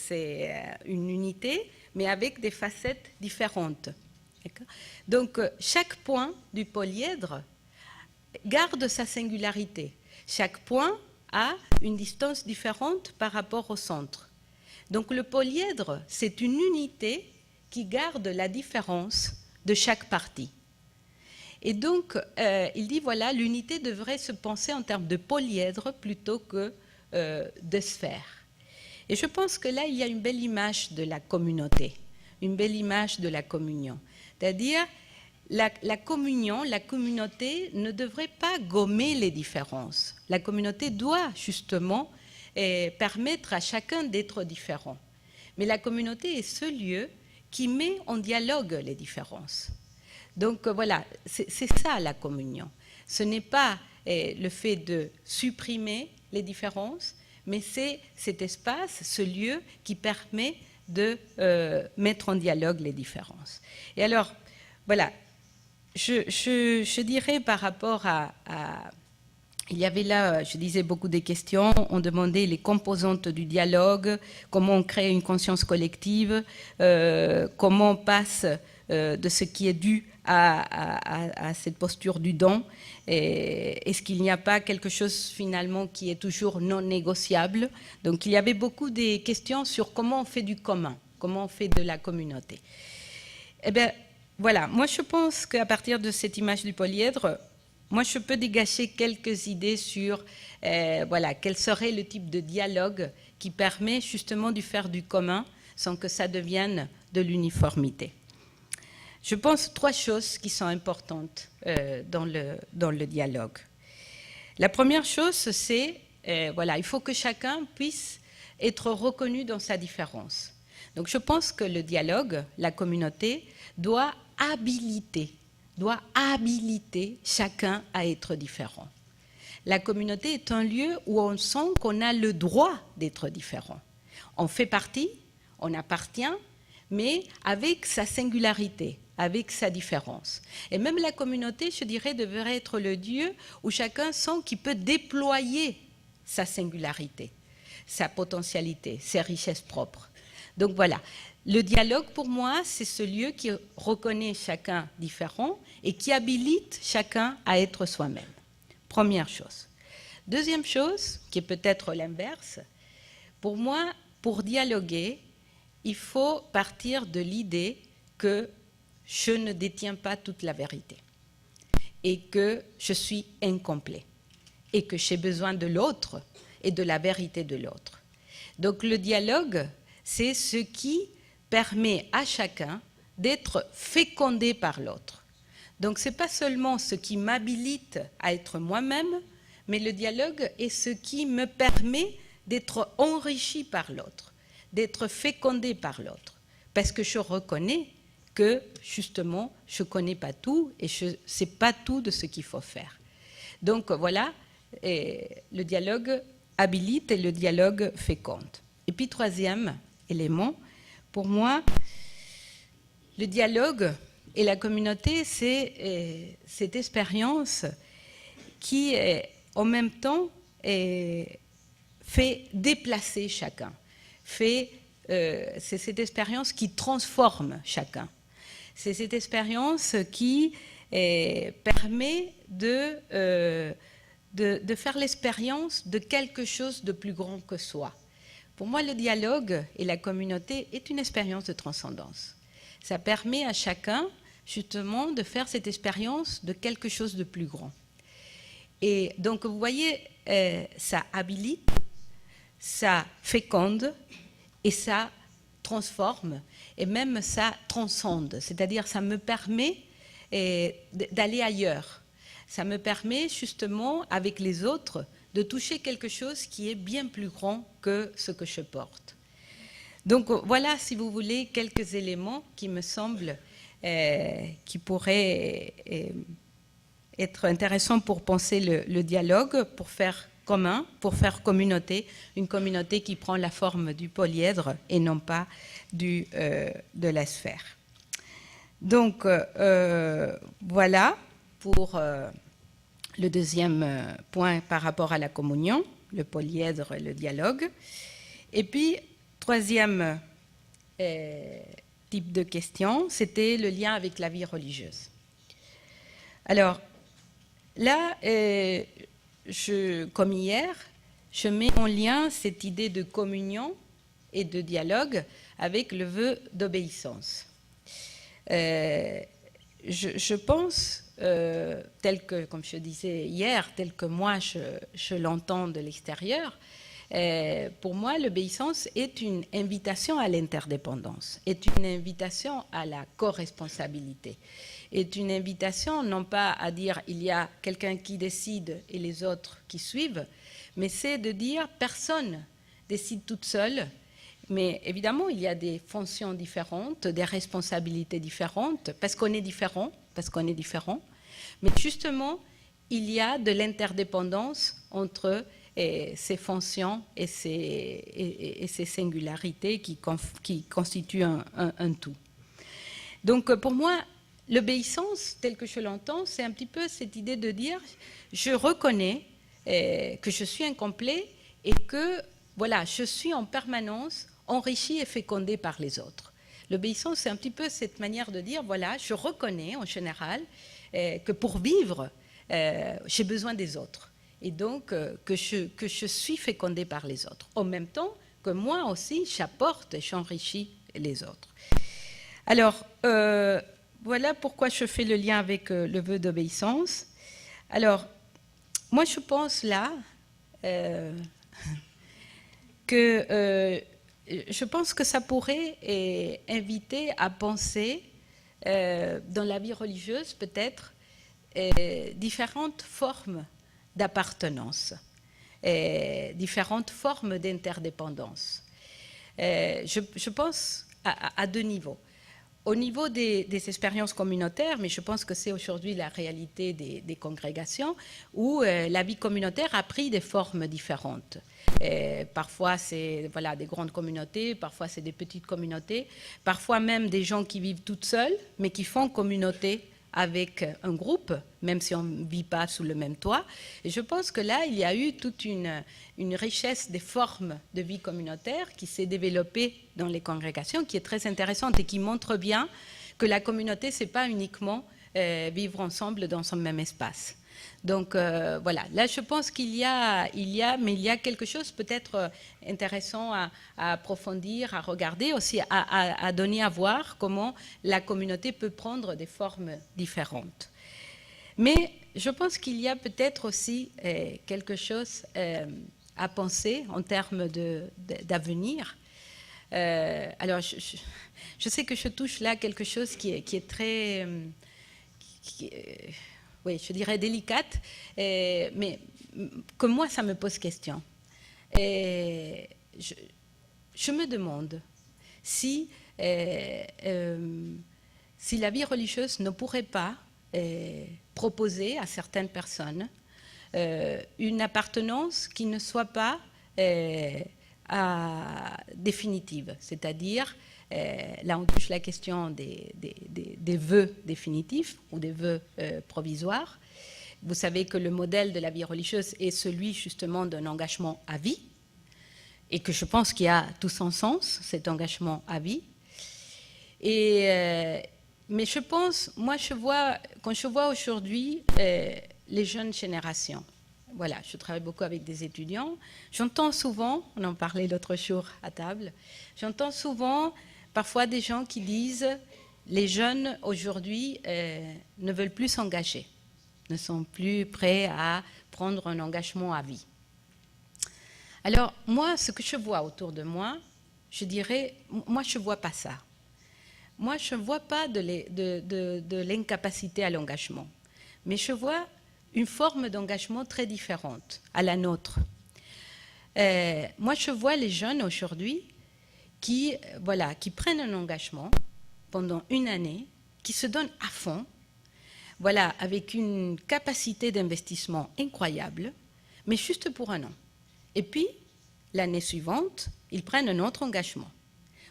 une unité, mais avec des facettes différentes. Donc chaque point du polyèdre garde sa singularité. Chaque point a une distance différente par rapport au centre. Donc le polyèdre, c'est une unité qui garde la différence de chaque partie. Et donc, il dit, voilà, l'unité devrait se penser en termes de polyèdre plutôt que de sphère. Et je pense que là, il y a une belle image de la communauté, une belle image de la communion. C'est-à-dire, la communion, la communauté ne devrait pas gommer les différences. La communauté doit justement permettre à chacun d'être différent. Mais la communauté est ce lieu qui met en dialogue les différences. Donc voilà, c'est ça la communion. Ce n'est pas le fait de supprimer les différences, mais c'est cet espace, ce lieu qui permet de mettre en dialogue les différences. Et alors, voilà, je dirais par rapport à il y avait là, je disais, beaucoup de questions. On demandait les composantes du dialogue, comment on crée une conscience collective, comment on passe de ce qui est dû à cette posture du don. Est-ce qu'il n'y a pas quelque chose finalement qui est toujours non négociable? Donc il y avait beaucoup de questions sur comment on fait du commun, comment on fait de la communauté. Eh bien, voilà, moi je pense qu'à partir de cette image du polyèdre, moi, je peux dégager quelques idées sur voilà, quel serait le type de dialogue qui permet justement de faire du commun sans que ça devienne de l'uniformité. Je pense 3 choses qui sont importantes dans le dialogue. La première chose, c'est voilà, il faut que chacun puisse être reconnu dans sa différence. Donc, je pense que le dialogue, la communauté, doit habiliter chacun à être différent. La communauté est un lieu où on sent qu'on a le droit d'être différent. On fait partie, on appartient, mais avec sa singularité, avec sa différence. Et même la communauté, je dirais, devrait être le lieu où chacun sent qu'il peut déployer sa singularité, sa potentialité, ses richesses propres. Donc voilà. Le dialogue, pour moi, c'est ce lieu qui reconnaît chacun différent et qui habilite chacun à être soi-même. Première chose. Deuxième chose, qui est peut-être l'inverse, pour moi, pour dialoguer, il faut partir de l'idée que je ne détiens pas toute la vérité et que je suis incomplet et que j'ai besoin de l'autre et de la vérité de l'autre. Donc le dialogue, c'est ce qui permet à chacun d'être fécondé par l'autre. Donc ce n'est pas seulement ce qui m'habilite à être moi-même, mais le dialogue est ce qui me permet d'être enrichi par l'autre, d'être fécondé par l'autre, parce que je reconnais que justement je ne connais pas tout et je ne sais pas tout de ce qu'il faut faire. Donc voilà, le dialogue habilite et le dialogue féconde. Et puis troisième élément, pour moi, le dialogue et la communauté, c'est cette expérience qui, en même temps, fait déplacer chacun. C'est cette expérience qui transforme chacun. C'est cette expérience qui permet de faire l'expérience de quelque chose de plus grand que soi. Pour moi, le dialogue et la communauté est une expérience de transcendance. Ça permet à chacun, justement, de faire cette expérience de quelque chose de plus grand. Et donc, vous voyez, ça habilite, ça féconde et ça transforme et même ça transcende. C'est-à-dire, ça me permet d'aller ailleurs. Ça me permet, justement, avec les autres, de toucher quelque chose qui est bien plus grand que ce que je porte. Donc voilà, si vous voulez, quelques éléments qui me semblent qui pourraient être intéressants pour penser le dialogue, pour faire commun, pour faire communauté, une communauté qui prend la forme du polyèdre et non pas de la sphère. Donc voilà pour le deuxième point par rapport à la communion, le polyèdre et le dialogue. Et puis, troisième type de question, c'était le lien avec la vie religieuse. Alors, là, comme hier, je mets en lien cette idée de communion et de dialogue avec le vœu d'obéissance. Je pense, tel que, comme je disais hier, tel que moi je l'entends de l'extérieur, pour moi, l'obéissance est une invitation à l'interdépendance, est une invitation à la co-responsabilité, est une invitation non pas à dire il y a quelqu'un qui décide et les autres qui suivent, mais c'est de dire personne décide toute seule. Mais évidemment, il y a des fonctions différentes, des responsabilités différentes, parce qu'on est différent, Mais justement, il y a de l'interdépendance entre ses fonctions et ses singularités qui constituent un tout. Donc pour moi, l'obéissance, telle que je l'entends, c'est un petit peu cette idée de dire je reconnais que je suis incomplet et que voilà, je suis en permanence enrichi et fécondé par les autres. L'obéissance, c'est un petit peu cette manière de dire voilà, je reconnais en général que pour vivre, j'ai besoin des autres. Et donc que je suis fécondé par les autres. En même temps que moi aussi, j'apporte et j'enrichis les autres. Alors, voilà pourquoi je fais le lien avec le vœu d'obéissance. Alors, moi, je pense là je pense que ça pourrait inviter à penser dans la vie religieuse, peut-être, différentes formes d'appartenance, différentes formes d'interdépendance. Je pense à deux niveaux. Au niveau des expériences communautaires, mais je pense que c'est aujourd'hui la réalité des congrégations, où la vie communautaire a pris des formes différentes. Parfois, c'est voilà, des grandes communautés, parfois, c'est des petites communautés, parfois même des gens qui vivent toutes seules, mais qui font communauté avec un groupe, même si on ne vit pas sous le même toit. Et je pense que là, il y a eu toute une richesse des formes de vie communautaire qui s'est développée dans les congrégations, qui est très intéressante et qui montre bien que la communauté, ce n'est pas uniquement vivre ensemble dans un même espace. Donc voilà, là je pense qu'il y a quelque chose peut-être intéressant à approfondir, à regarder, aussi à donner à voir comment la communauté peut prendre des formes différentes. Mais je pense qu'il y a peut-être aussi quelque chose à penser en termes d'avenir. Alors je sais que je touche là quelque chose qui est très... oui, je dirais délicate, mais que moi, ça me pose question. Je me demande si la vie religieuse ne pourrait pas proposer à certaines personnes une appartenance qui ne soit pas définitive, c'est-à-dire là, on touche la question des vœux définitifs ou des vœux provisoires. Vous savez que le modèle de la vie religieuse est celui justement d'un engagement à vie et que je pense qu'il y a tout son sens, cet engagement à vie. Mais je pense, moi, quand je vois aujourd'hui les jeunes générations, voilà, je travaille beaucoup avec des étudiants, j'entends souvent, on en parlait l'autre jour à table, j'entends souvent parfois des gens qui disent les jeunes aujourd'hui ne veulent plus s'engager, ne sont plus prêts à prendre un engagement à vie. Alors moi, ce que je vois autour de moi, je dirais, moi je ne vois pas ça. Moi je ne vois pas de l'incapacité à l'engagement, mais je vois une forme d'engagement très différente à la nôtre. Moi je vois les jeunes aujourd'hui qui prennent un engagement pendant une année, qui se donnent à fond, voilà, avec une capacité d'investissement incroyable, mais juste pour un an. Et puis, l'année suivante, ils prennent un autre engagement.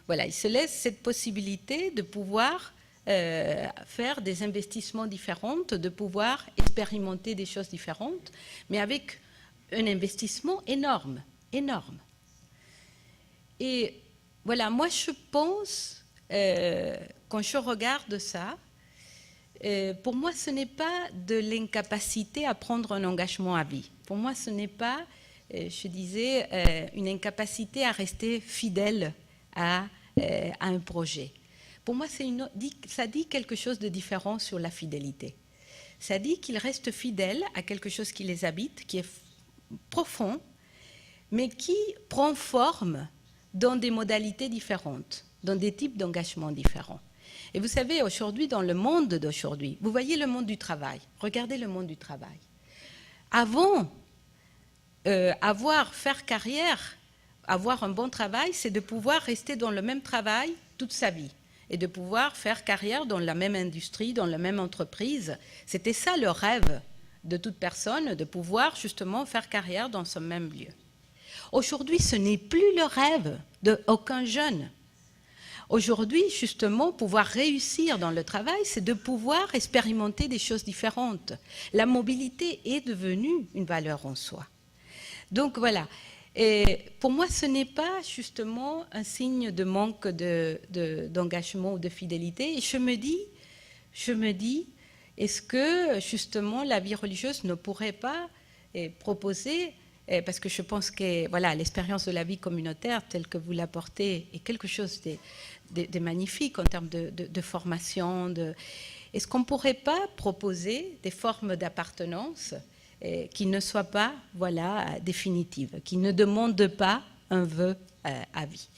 Voilà, ils se laissent cette possibilité de pouvoir faire des investissements différents, de pouvoir expérimenter des choses différentes, mais avec un investissement énorme, énorme. Et voilà, moi je pense, quand je regarde ça, pour moi ce n'est pas de l'incapacité à prendre un engagement à vie. Pour moi ce n'est pas, je disais, une incapacité à rester fidèle à un projet. Pour moi ça dit quelque chose de différent sur la fidélité. Ça dit qu'ils restent fidèles à quelque chose qui les habite, qui est profond, mais qui prend forme dans des modalités différentes, dans des types d'engagement différents. Et vous savez, aujourd'hui, dans le monde d'aujourd'hui, vous voyez le monde du travail, regardez le monde du travail. Avant, faire carrière, avoir un bon travail, c'est de pouvoir rester dans le même travail toute sa vie et de pouvoir faire carrière dans la même industrie, dans la même entreprise. C'était ça le rêve de toute personne de pouvoir justement faire carrière dans ce même lieu. Aujourd'hui, ce n'est plus le rêve d'aucun jeune. Aujourd'hui, justement, pouvoir réussir dans le travail, c'est de pouvoir expérimenter des choses différentes. La mobilité est devenue une valeur en soi. Donc voilà. Et pour moi, ce n'est pas justement un signe de manque d'engagement ou de fidélité. Et je me dis, est-ce que justement la vie religieuse ne pourrait pas proposer, parce que je pense que voilà, l'expérience de la vie communautaire telle que vous l'apportez est quelque chose de magnifique en termes de formation. Est-ce qu'on ne pourrait pas proposer des formes d'appartenance qui ne soient pas voilà, définitives, qui ne demandent pas un vœu à vie?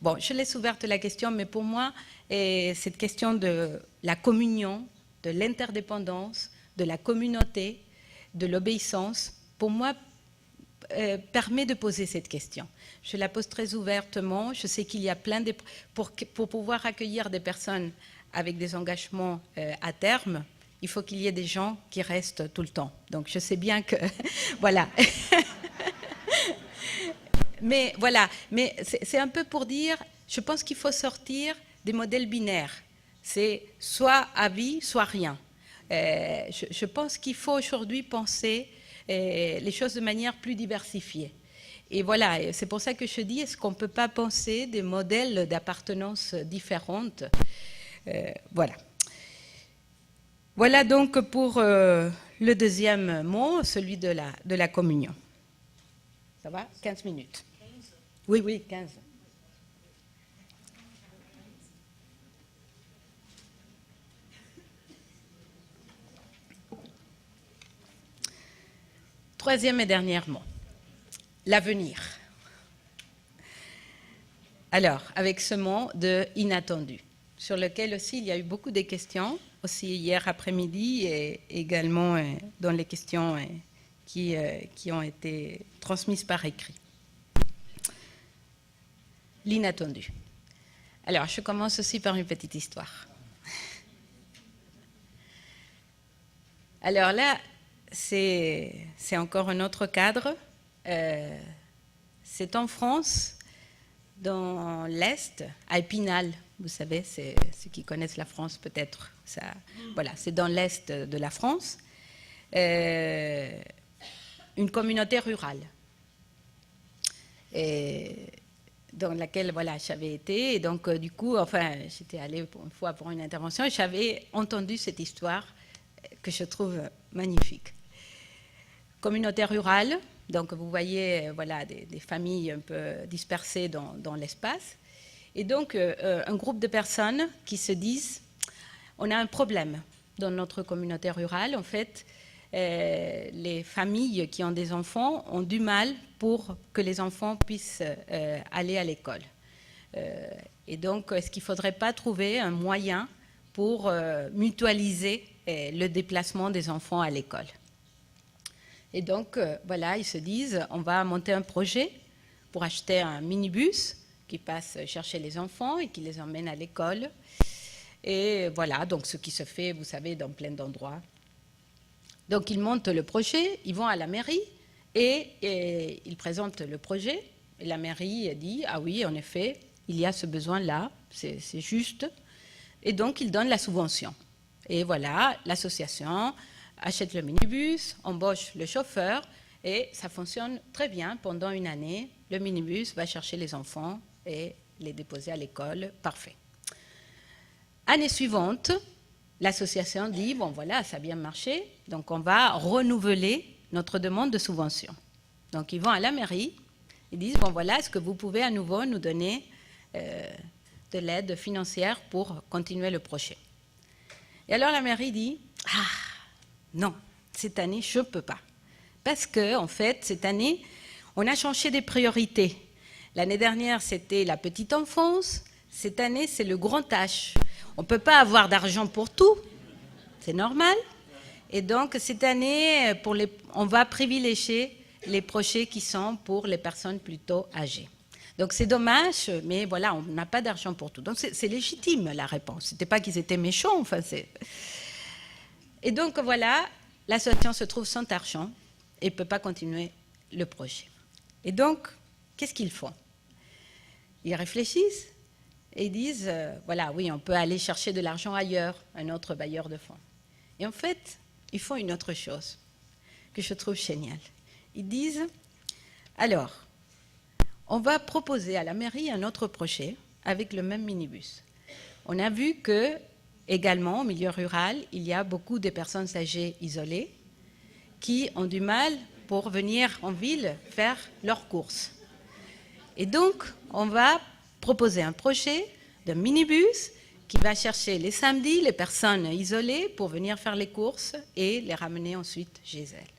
Bon, je laisse ouverte la question, mais pour moi, cette question de la communion, de l'interdépendance, de la communauté, de l'obéissance, pour moi, permet de poser cette question. Je la pose très ouvertement. Je sais qu'il y a plein de... Pour pouvoir accueillir des personnes avec des engagements à terme, il faut qu'il y ait des gens qui restent tout le temps. Donc, je sais bien que... voilà. Mais voilà. Mais c'est un peu pour dire, je pense qu'il faut sortir des modèles binaires. C'est soit à vie, soit rien. Je pense qu'il faut aujourd'hui penser les choses de manière plus diversifiée. Et voilà, c'est pour ça que je dis, est-ce qu'on ne peut pas penser des modèles d'appartenance différentes? Voilà. Voilà donc pour le deuxième mot, celui de la communion. Ça va? 15 minutes. Oui, oui, 15. Troisième et dernier mot, l'avenir. Alors, avec ce mot de inattendu, sur lequel aussi il y a eu beaucoup de questions, aussi hier après-midi et également dans les questions qui ont été transmises par écrit. L'inattendu. Alors, je commence aussi par une petite histoire. Alors là, c'est encore un autre cadre. C'est en France, dans l'Est, à Épinal. Vous savez, c'est ceux qui connaissent la France peut-être. Voilà, c'est dans l'Est de la France. Une communauté rurale. Dans laquelle voilà, j'avais été. Et donc, du coup, enfin, j'étais allée une fois pour une intervention et j'avais entendu cette histoire que je trouve magnifique. Communauté rurale, donc vous voyez voilà, des familles un peu dispersées dans l'espace. Et donc, un groupe de personnes qui se disent, on a un problème dans notre communauté rurale. En fait, les familles qui ont des enfants ont du mal pour que les enfants puissent aller à l'école. Et donc, est-ce qu'il ne faudrait pas trouver un moyen pour mutualiser le déplacement des enfants à l'école? Et donc, voilà, ils se disent, on va monter un projet pour acheter un minibus qui passe chercher les enfants et qui les emmène à l'école. Et voilà, donc ce qui se fait, vous savez, dans plein d'endroits. Donc, ils montent le projet, ils vont à la mairie et ils présentent le projet. Et la mairie dit, ah oui, en effet, il y a ce besoin-là, c'est juste. Et donc, ils donnent la subvention. Et voilà, l'association achète le minibus, embauche le chauffeur, et ça fonctionne très bien pendant une année. Le minibus va chercher les enfants et les déposer à l'école. Parfait. Année suivante, l'association dit, bon voilà, ça a bien marché, donc on va renouveler notre demande de subvention. Donc ils vont à la mairie, ils disent, bon voilà, est-ce que vous pouvez à nouveau nous donner de l'aide financière pour continuer le projet? Et alors la mairie dit, ah, non, cette année, je ne peux pas. Parce que, en fait, cette année, on a changé des priorités. L'année dernière, c'était la petite enfance. Cette année, c'est le grand H. On ne peut pas avoir d'argent pour tout. C'est normal. Et donc, cette année, on va privilégier les projets qui sont pour les personnes plutôt âgées. Donc, c'est dommage, mais voilà, on n'a pas d'argent pour tout. Donc, c'est légitime, la réponse. Ce n'était pas qu'ils étaient méchants, enfin, c'est... Et donc, voilà, l'association se trouve sans argent et ne peut pas continuer le projet. Et donc, qu'est-ce qu'ils font? Ils réfléchissent et ils disent, voilà, oui, on peut aller chercher de l'argent ailleurs, un autre bailleur de fonds. Et en fait, ils font une autre chose que je trouve géniale. Ils disent, alors, on va proposer à la mairie un autre projet avec le même minibus. On a vu que, également, au milieu rural, il y a beaucoup de personnes âgées isolées qui ont du mal pour venir en ville faire leurs courses. Et donc, on va proposer un projet de minibus qui va chercher les samedis les personnes isolées pour venir faire les courses et les ramener ensuite chez elles.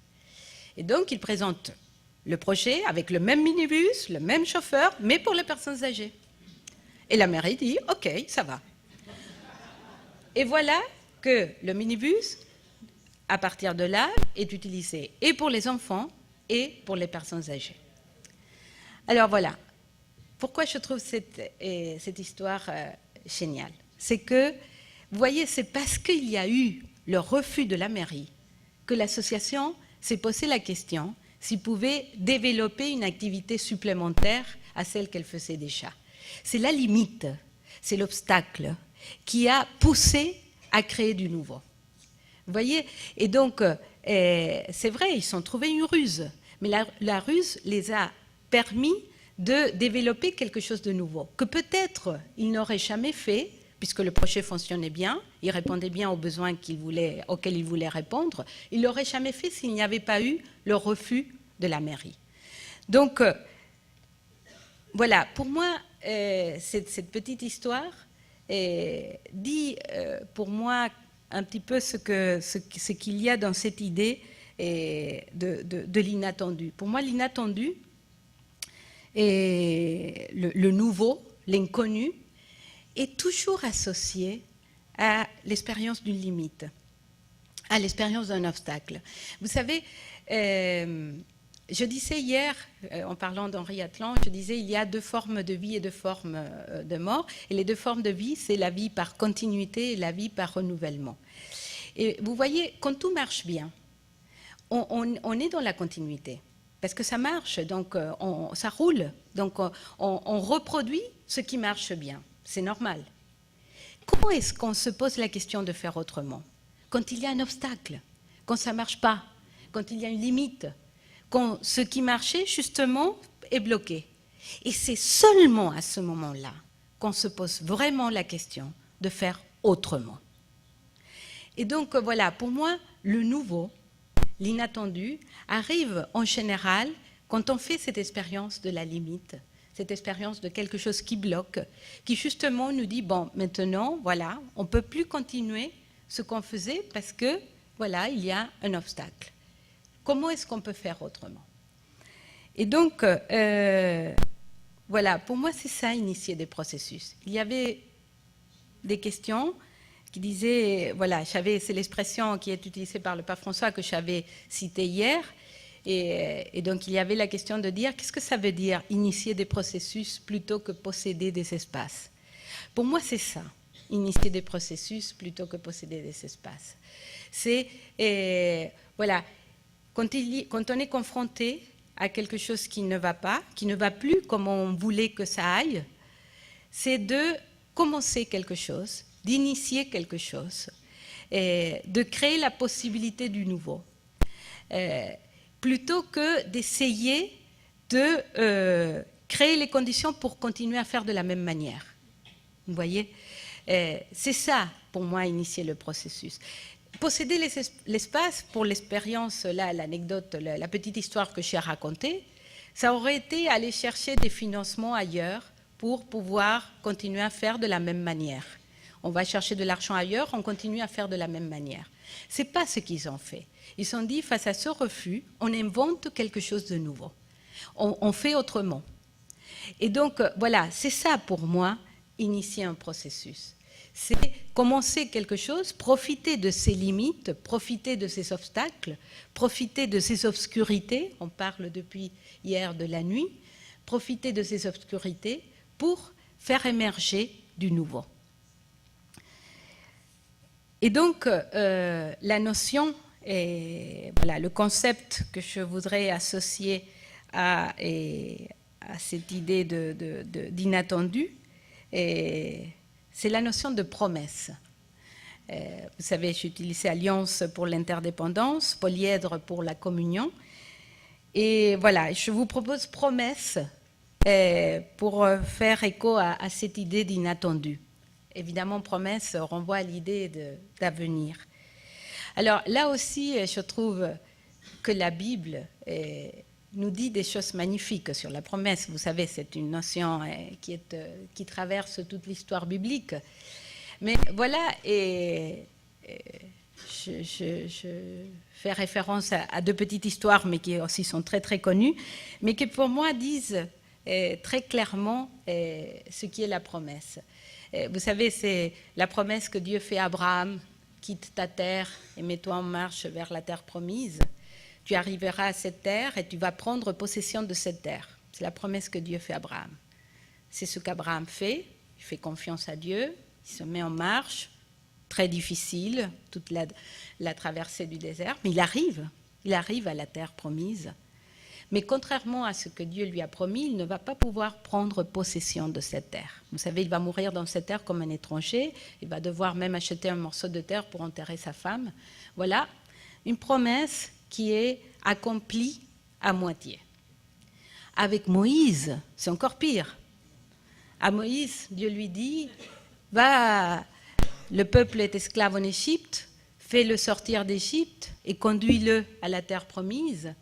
Et donc, ils présentent le projet avec le même minibus, le même chauffeur, mais pour les personnes âgées. Et la mairie dit, OK, ça va. Et voilà que le minibus, à partir de là, est utilisé et pour les enfants et pour les personnes âgées. Alors voilà, pourquoi je trouve cette histoire géniale? C'est que, vous voyez, c'est parce qu'il y a eu le refus de la mairie que l'association s'est posé la question s'il pouvait développer une activité supplémentaire à celle qu'elle faisait déjà. C'est la limite, c'est l'obstacle qui a poussé à créer du nouveau. Vous voyez? Et donc, c'est vrai, ils ont trouvé une ruse, mais la ruse les a permis de développer quelque chose de nouveau, que peut-être ils n'auraient jamais fait, puisque le projet fonctionnait bien, il répondait bien aux besoins auxquels ils voulaient répondre, ils ne l'auraient jamais fait s'il n'y avait pas eu le refus de la mairie. Donc, voilà, pour moi, cette petite histoire dit pour moi un petit peu ce qu'il y a dans cette idée de l'inattendu. Pour moi, l'inattendu et le nouveau, l'inconnu, est toujours associé à l'expérience d'une limite, à l'expérience d'un obstacle. Vous savez, je disais hier, en parlant d'Henri Atlan, je disais il y a deux formes de vie et deux formes de mort. Et les deux formes de vie, c'est la vie par continuité et la vie par renouvellement. Et vous voyez, quand tout marche bien, on est dans la continuité. Parce que ça marche, donc ça roule. Donc on reproduit ce qui marche bien. C'est normal. Comment est-ce qu'on se pose la question de faire autrement? Quand il y a un obstacle, quand ça ne marche pas, quand il y a une limite, quand ce qui marchait, justement, est bloqué. Et c'est seulement à ce moment-là qu'on se pose vraiment la question de faire autrement. Et donc, voilà, pour moi, le nouveau, l'inattendu, arrive en général quand on fait cette expérience de la limite, cette expérience de quelque chose qui bloque, qui justement nous dit, bon, maintenant, voilà, on ne peut plus continuer ce qu'on faisait parce que, voilà, il y a un obstacle. Comment est-ce qu'on peut faire autrement? Et donc, voilà, pour moi, c'est ça, initier des processus. Il y avait des questions qui disaient, voilà, c'est l'expression qui est utilisée par le pape François que j'avais citée hier, et donc il y avait la question de dire, qu'est-ce que ça veut dire, initier des processus plutôt que posséder des espaces? Pour moi, c'est ça, initier des processus plutôt que posséder des espaces. C'est, voilà, quand on est confronté à quelque chose qui ne va pas, qui ne va plus comme on voulait que ça aille, c'est de commencer quelque chose, d'initier quelque chose, de créer la possibilité du nouveau, plutôt que d'essayer de créer les conditions pour continuer à faire de la même manière. Vous voyez? C'est ça, pour moi, initier le processus. Posséder l'espace, pour l'expérience, là, l'anecdote, la petite histoire que j'ai racontée, ça aurait été aller chercher des financements ailleurs pour pouvoir continuer à faire de la même manière. On va chercher de l'argent ailleurs, on continue à faire de la même manière. Ce n'est pas ce qu'ils ont fait. Ils se sont dit, face à ce refus, on invente quelque chose de nouveau. On fait autrement. Et donc, voilà, c'est ça pour moi, initier un processus. C'est commencer quelque chose, profiter de ses limites, profiter de ses obstacles, profiter de ses obscurités, on parle depuis hier de la nuit, profiter de ces obscurités pour faire émerger du nouveau. Et donc, la notion Et voilà, le concept que je voudrais associer à cette idée d'inattendu, c'est la notion de promesse. Vous savez, j'ai utilisé alliance pour l'interdépendance, polyèdre pour la communion. Et voilà, je vous propose promesse pour faire écho à cette idée d'inattendu. Évidemment, promesse renvoie à l'idée d'avenir. Alors là aussi, je trouve que la Bible nous dit des choses magnifiques sur la promesse. Vous savez, c'est une notion qui traverse toute l'histoire biblique. Mais voilà, je fais référence à deux petites histoires, mais qui aussi sont très très connues, mais qui pour moi disent très clairement ce qui est la promesse. Vous savez, c'est la promesse que Dieu fait à Abraham: quitte ta terre et mets-toi en marche vers la terre promise. Tu arriveras à cette terre et tu vas prendre possession de cette terre. C'est la promesse que Dieu fait à Abraham. C'est ce qu'Abraham fait. Il fait confiance à Dieu. Il se met en marche. Très difficile, toute la traversée du désert. Mais il arrive à la terre promise. Mais contrairement à ce que Dieu lui a promis, il ne va pas pouvoir prendre possession de cette terre. Vous savez, il va mourir dans cette terre comme un étranger. Il va devoir même acheter un morceau de terre pour enterrer sa femme. Voilà, une promesse qui est accomplie à moitié. Avec Moïse, c'est encore pire. À Moïse, Dieu lui dit, va, le peuple est esclave en Égypte, fais-le sortir d'Égypte et conduis-le à la terre promise.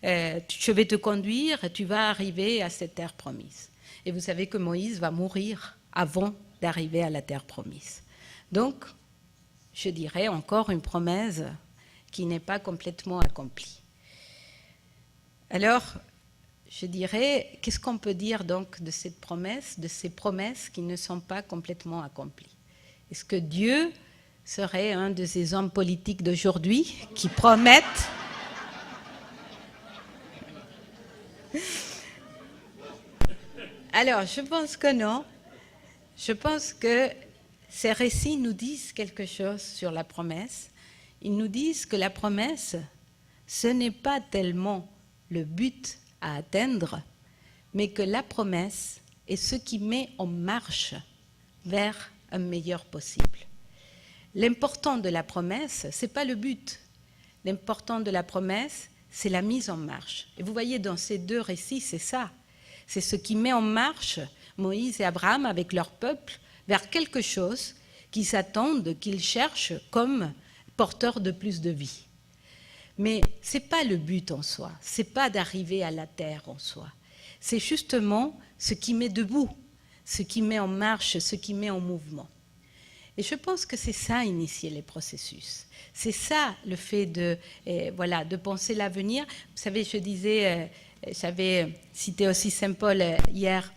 Je vais te conduire et tu vas arriver à cette terre promise. Et vous savez que Moïse va mourir avant d'arriver à la terre promise. Donc, je dirais encore une promesse qui n'est pas complètement accomplie. Alors, je dirais, qu'est-ce qu'on peut dire donc de cette promesse, de ces promesses qui ne sont pas complètement accomplies? Est-ce que Dieu serait un de ces hommes politiques d'aujourd'hui qui promettent Alors, je pense que non. Je pense que ces récits nous disent quelque chose sur la promesse. Ils nous disent que la promesse, ce n'est pas tellement le but à atteindre, mais que la promesse est ce qui met en marche vers un meilleur possible. L'important de la promesse, ce n'est pas le but. L'important de la promesse, c'est la mise en marche. Et vous voyez, dans ces deux récits, c'est ça. C'est ce qui met en marche Moïse et Abraham avec leur peuple vers quelque chose qu'ils s'attendent, qu'ils cherchent comme porteur de plus de vie. Mais ce n'est pas le but en soi, ce n'est pas d'arriver à la terre en soi. C'est justement ce qui met debout, ce qui met en marche, ce qui met en mouvement. Et je pense que c'est ça, initier les processus. C'est ça, le fait de penser l'avenir. Vous savez, je disais, j'avais cité aussi Saint Paul hier,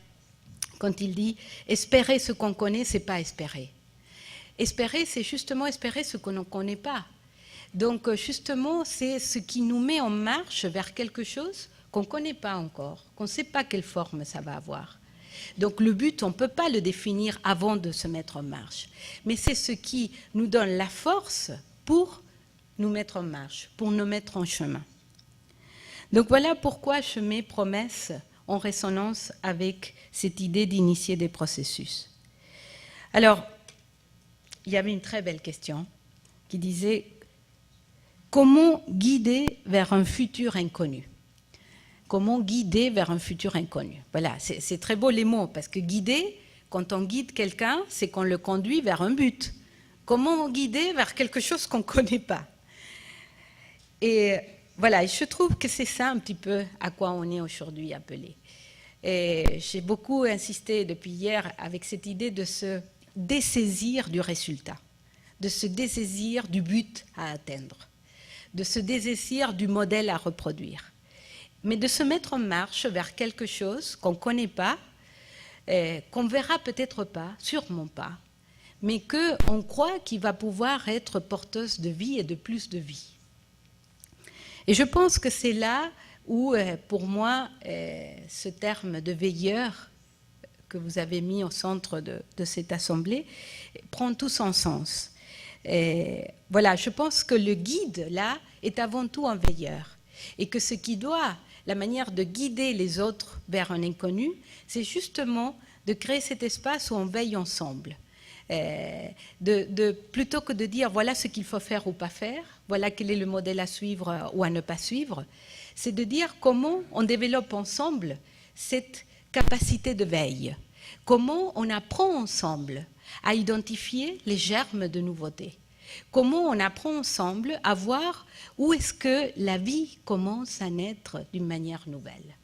quand il dit « espérer ce qu'on connaît, ce n'est pas espérer ». Espérer, c'est justement espérer ce qu'on ne connaît pas. Donc, justement, c'est ce qui nous met en marche vers quelque chose qu'on ne connaît pas encore, qu'on ne sait pas quelle forme ça va avoir. Donc, le but, on ne peut pas le définir avant de se mettre en marche. Mais c'est ce qui nous donne la force pour nous mettre en marche, pour nous mettre en chemin. Donc, voilà pourquoi je mets promesse en résonance avec cette idée d'initier des processus. Alors, il y avait une très belle question qui disait « Comment guider vers un futur inconnu ?» Comment guider vers un futur inconnu? Voilà, c'est très beau les mots, parce que guider, quand on guide quelqu'un, c'est qu'on le conduit vers un but. Comment guider vers quelque chose qu'on ne connaît pas? Et voilà, je trouve que c'est ça un petit peu à quoi on est aujourd'hui appelé. Et j'ai beaucoup insisté depuis hier avec cette idée de se dessaisir du résultat, de se dessaisir du but à atteindre, de se dessaisir du modèle à reproduire, mais de se mettre en marche vers quelque chose qu'on ne connaît pas, qu'on ne verra peut-être pas, sûrement pas, mais qu'on croit qu'il va pouvoir être porteuse de vie et de plus de vie. Et je pense que c'est là où, pour moi, ce terme de veilleur que vous avez mis au centre de cette assemblée prend tout son sens. Et voilà, je pense que le guide, là, est avant tout un veilleur. Et que ce qui doit, la manière de guider les autres vers un inconnu, c'est justement de créer cet espace où on veille ensemble. Plutôt que de dire voilà ce qu'il faut faire ou pas faire, voilà quel est le modèle à suivre ou à ne pas suivre, c'est de dire comment on développe ensemble cette capacité de veille, comment on apprend ensemble à identifier les germes de nouveauté, comment on apprend ensemble à voir où est-ce que la vie commence à naître d'une manière nouvelle.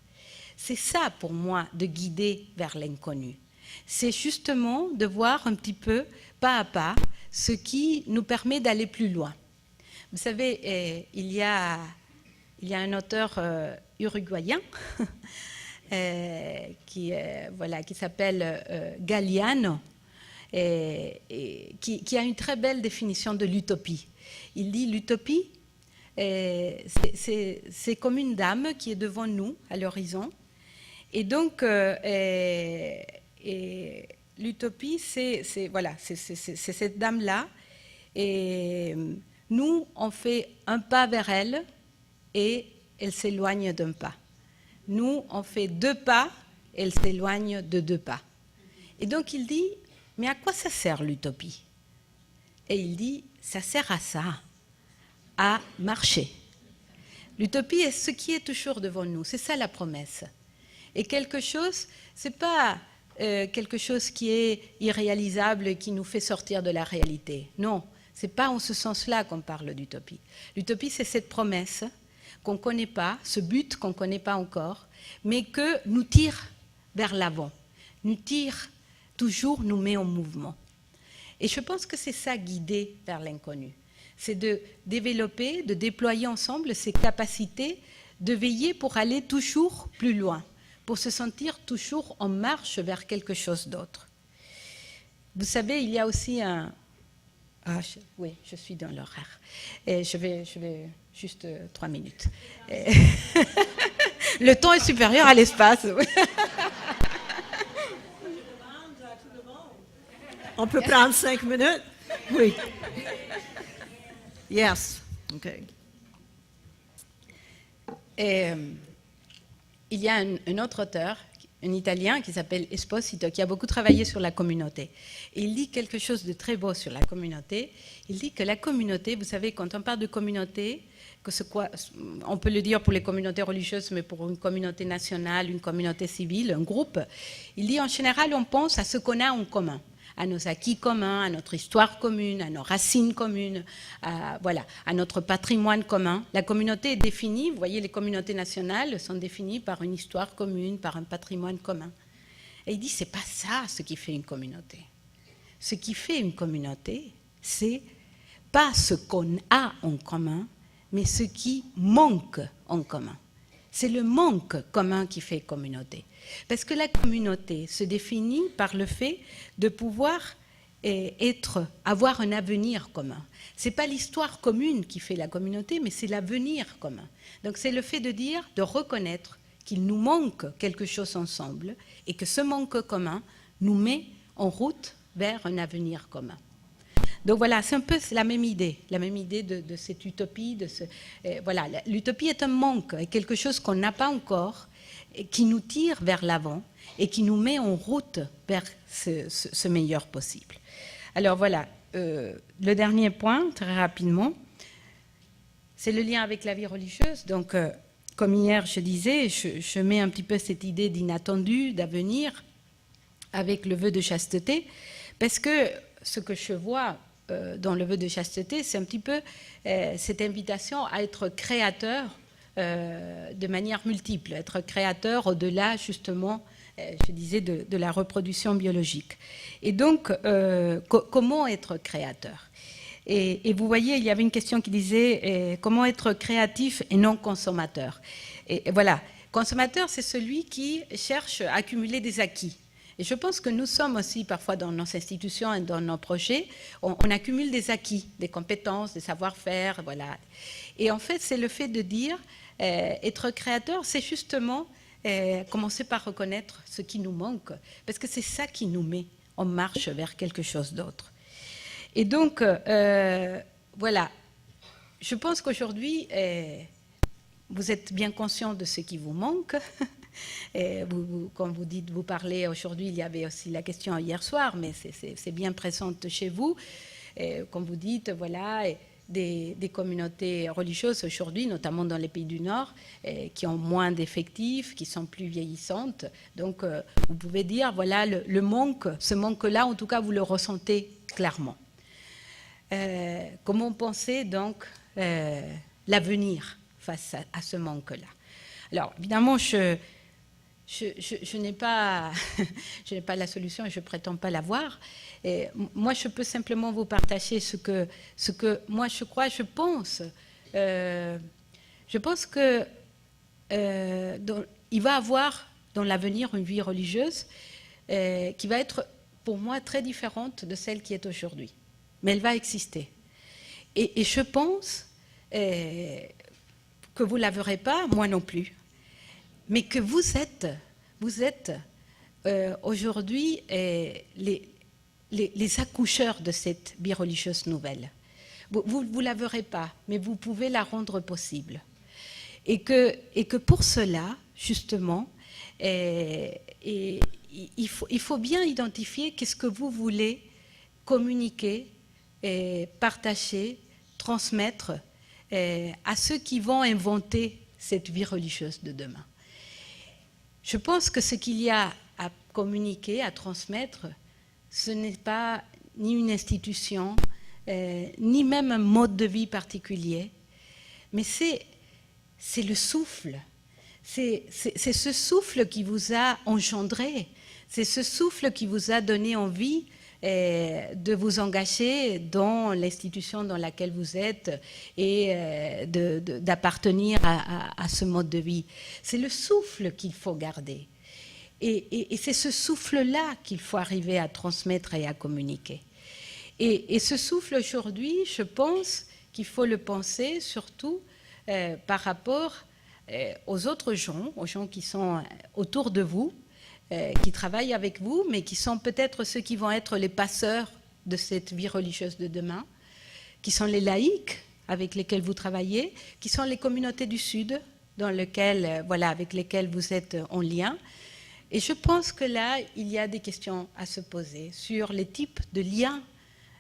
C'est ça pour moi de guider vers l'inconnu. C'est justement de voir un petit peu, pas à pas, ce qui nous permet d'aller plus loin. Vous savez, il y a un auteur uruguayen qui s'appelle Galeano, qui a une très belle définition de l'utopie. Il dit l'utopie, c'est comme une dame qui est devant nous à l'horizon. Et donc, l'utopie, c'est cette dame-là. Et nous, on fait un pas vers elle et elle s'éloigne d'un pas. Nous, on fait 2 pas et elle s'éloigne de 2 pas. Et donc, il dit, mais à quoi ça sert l'utopie? Et il dit, ça sert à ça, à marcher. L'utopie est ce qui est toujours devant nous, c'est ça la promesse. Et quelque chose, c'est pas quelque chose qui est irréalisable et qui nous fait sortir de la réalité. Non, c'est pas en ce sens-là qu'on parle d'utopie. L'utopie, c'est cette promesse qu'on ne connaît pas, ce but qu'on ne connaît pas encore, mais que nous tire vers l'avant, nous tire toujours, nous met en mouvement. Et je pense que c'est ça, guider vers l'inconnu. C'est de développer, de déployer ensemble ces capacités de veiller pour aller toujours plus loin, pour se sentir toujours en marche vers quelque chose d'autre. Vous savez, il y a aussi un... oui, je suis dans l'horaire. Et je vais juste 3 minutes. Le temps est supérieur à l'espace.
On peut prendre 5 minutes? Oui. Yes. OK.
Et, il y a un autre auteur, un Italien qui s'appelle Esposito, qui a beaucoup travaillé sur la communauté. Et il dit quelque chose de très beau sur la communauté. Il dit que la communauté, vous savez, quand on parle de communauté, on peut le dire pour les communautés religieuses, mais pour une communauté nationale, une communauté civile, un groupe, il dit en général, on pense à ce qu'on a en commun, à nos acquis communs, à notre histoire commune, à nos racines communes, à notre patrimoine commun. La communauté est définie, vous voyez, les communautés nationales sont définies par une histoire commune, par un patrimoine commun. Et il dit, c'est pas ça ce qui fait une communauté. Ce qui fait une communauté, c'est pas ce qu'on a en commun, mais ce qui manque en commun. C'est le manque commun qui fait communauté. Parce que la communauté se définit par le fait de pouvoir avoir un avenir commun. Ce n'est pas l'histoire commune qui fait la communauté, mais c'est l'avenir commun. Donc c'est le fait de dire, de reconnaître qu'il nous manque quelque chose ensemble et que ce manque commun nous met en route vers un avenir commun. Donc voilà, c'est un peu la même idée de cette utopie. Voilà, l'utopie est un manque, quelque chose qu'on n'a pas encore, et qui nous tire vers l'avant et qui nous met en route vers ce meilleur possible. Alors voilà, le dernier point, très rapidement, c'est le lien avec la vie religieuse. Donc, comme hier je disais, je mets un petit peu cette idée d'inattendu, d'avenir, avec le vœu de chasteté, parce que ce que je vois dans le vœu de chasteté, c'est un petit peu cette invitation à être créateur de manière multiple, être créateur au-delà justement, je disais, de la reproduction biologique. Et donc, comment être créateur? Et vous voyez, il y avait une question qui disait comment être créatif et non consommateur. Et voilà, consommateur, c'est celui qui cherche à accumuler des acquis. Et je pense que nous sommes aussi parfois dans nos institutions et dans nos projets, on accumule des acquis, des compétences, des savoir-faire, voilà. Et en fait, c'est le fait de dire, être créateur, c'est justement commencer par reconnaître ce qui nous manque, parce que c'est ça qui nous met en marche vers quelque chose d'autre. Et donc, voilà, je pense qu'aujourd'hui, vous êtes bien conscient de ce qui vous manque. Et comme vous dites, vous parlez aujourd'hui, il y avait aussi la question hier soir, mais c'est bien présente chez vous. Et comme vous dites, voilà, des communautés religieuses aujourd'hui, notamment dans les pays du Nord, qui ont moins d'effectifs, qui sont plus vieillissantes. Donc, vous pouvez dire, voilà, le manque, ce manque-là, en tout cas, vous le ressentez clairement. Comment penser donc l'avenir face à ce manque-là? Alors, évidemment, je n'ai pas, je n'ai pas la solution et je ne prétends pas l'avoir. Moi, je peux simplement vous partager ce que moi, je crois, je pense. Je pense que il va avoir dans l'avenir une vie religieuse qui va être, pour moi, très différente de celle qui est aujourd'hui. Mais elle va exister. Et je pense que vous ne la verrez pas, moi non plus. Mais que vous êtes aujourd'hui les accoucheurs de cette vie religieuse nouvelle. Vous ne la verrez pas, mais vous pouvez la rendre possible. Et que pour cela, justement, il faut bien identifier qu'est-ce que vous voulez communiquer, partager, transmettre à ceux qui vont inventer cette vie religieuse de demain. Je pense que ce qu'il y a à communiquer, à transmettre, ce n'est pas ni une institution, ni même un mode de vie particulier, mais c'est le souffle. C'est ce souffle qui vous a engendré, c'est ce souffle qui vous a donné envie de vous engager dans l'institution dans laquelle vous êtes et d'appartenir à ce mode de vie. C'est le souffle qu'il faut garder. Et c'est ce souffle-là qu'il faut arriver à transmettre et à communiquer. Et ce souffle aujourd'hui, je pense qu'il faut le penser surtout par rapport aux autres gens, aux gens qui sont autour de vous, qui travaillent avec vous, mais qui sont peut-être ceux qui vont être les passeurs de cette vie religieuse de demain, qui sont les laïcs avec lesquels vous travaillez, qui sont les communautés du Sud avec lesquelles vous êtes en lien. Et je pense que là, il y a des questions à se poser sur les types de liens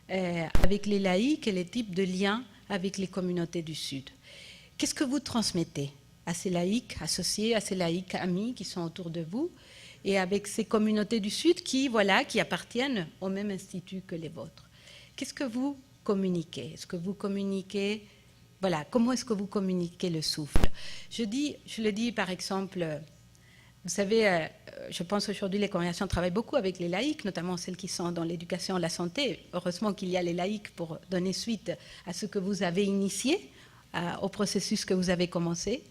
avec les laïcs et les types de liens avec les communautés du Sud. Qu'est-ce que vous transmettez à ces laïcs associés, à ces laïcs amis qui sont autour de vous, et avec ces communautés du Sud qui appartiennent au même institut que les vôtres? Qu'est-ce que vous communiquez? Est-ce que vous communiquez, comment est-ce que vous communiquez le souffle? Je le dis par exemple, vous savez, je pense aujourd'hui les congrégations travaillent beaucoup avec les laïcs, notamment celles qui sont dans l'éducation et la santé. Heureusement qu'il y a les laïcs pour donner suite à ce que vous avez initié, au processus que vous avez commencé.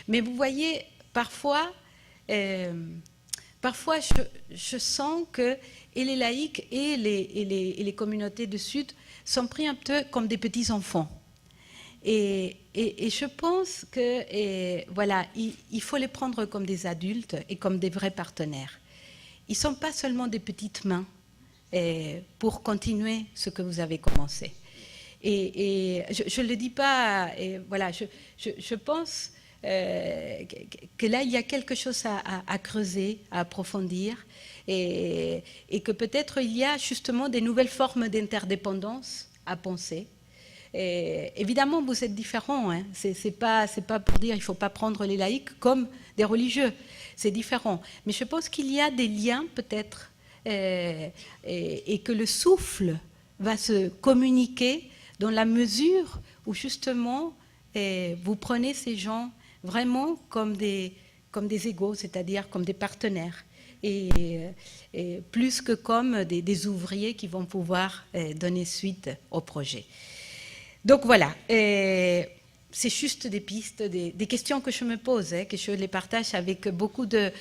Mais vous voyez, parfois je sens que et les laïcs et les communautés du Sud sont pris un peu comme des petits-enfants. Et je pense que il faut les prendre comme des adultes et comme des vrais partenaires. Ils ne sont pas seulement des petites mains pour continuer ce que vous avez commencé. Et je ne le dis pas, je pense que là, il y a quelque chose à creuser, à approfondir, et que peut-être il y a justement des nouvelles formes d'interdépendance à penser. Et évidemment, vous êtes différents, hein. C'est pas pour dire qu'il ne faut pas prendre les laïcs comme des religieux, c'est différent. Mais je pense qu'il y a des liens peut-être, et que le souffle va se communiquer dans la mesure où justement vous prenez ces gens vraiment comme des égaux, c'est-à-dire comme des partenaires, et plus que comme des ouvriers qui vont pouvoir donner suite au projet. Donc voilà, c'est juste des pistes, des questions que je me pose, que je les partage avec beaucoup de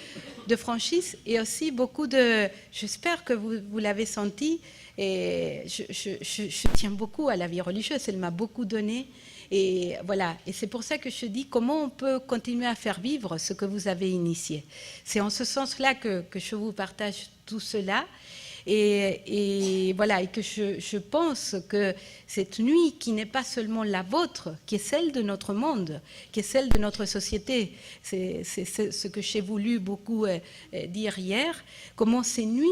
franchise et aussi beaucoup de... J'espère que vous l'avez senti, et je tiens beaucoup à la vie religieuse, elle m'a beaucoup donné. Et voilà, et c'est pour ça que je dis comment on peut continuer à faire vivre ce que vous avez initié. C'est en ce sens-là que je vous partage tout cela. Et voilà, et que je pense que cette nuit qui n'est pas seulement la vôtre, qui est celle de notre monde, qui est celle de notre société, c'est ce que j'ai voulu beaucoup dire hier, comment ces nuits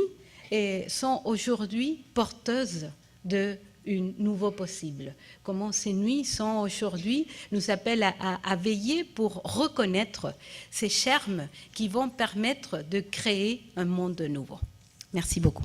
sont aujourd'hui porteuses de nouveau possible. Comment ces nuits sont aujourd'hui, nous appellent à veiller pour reconnaître ces charmes qui vont permettre de créer un monde nouveau. Merci beaucoup.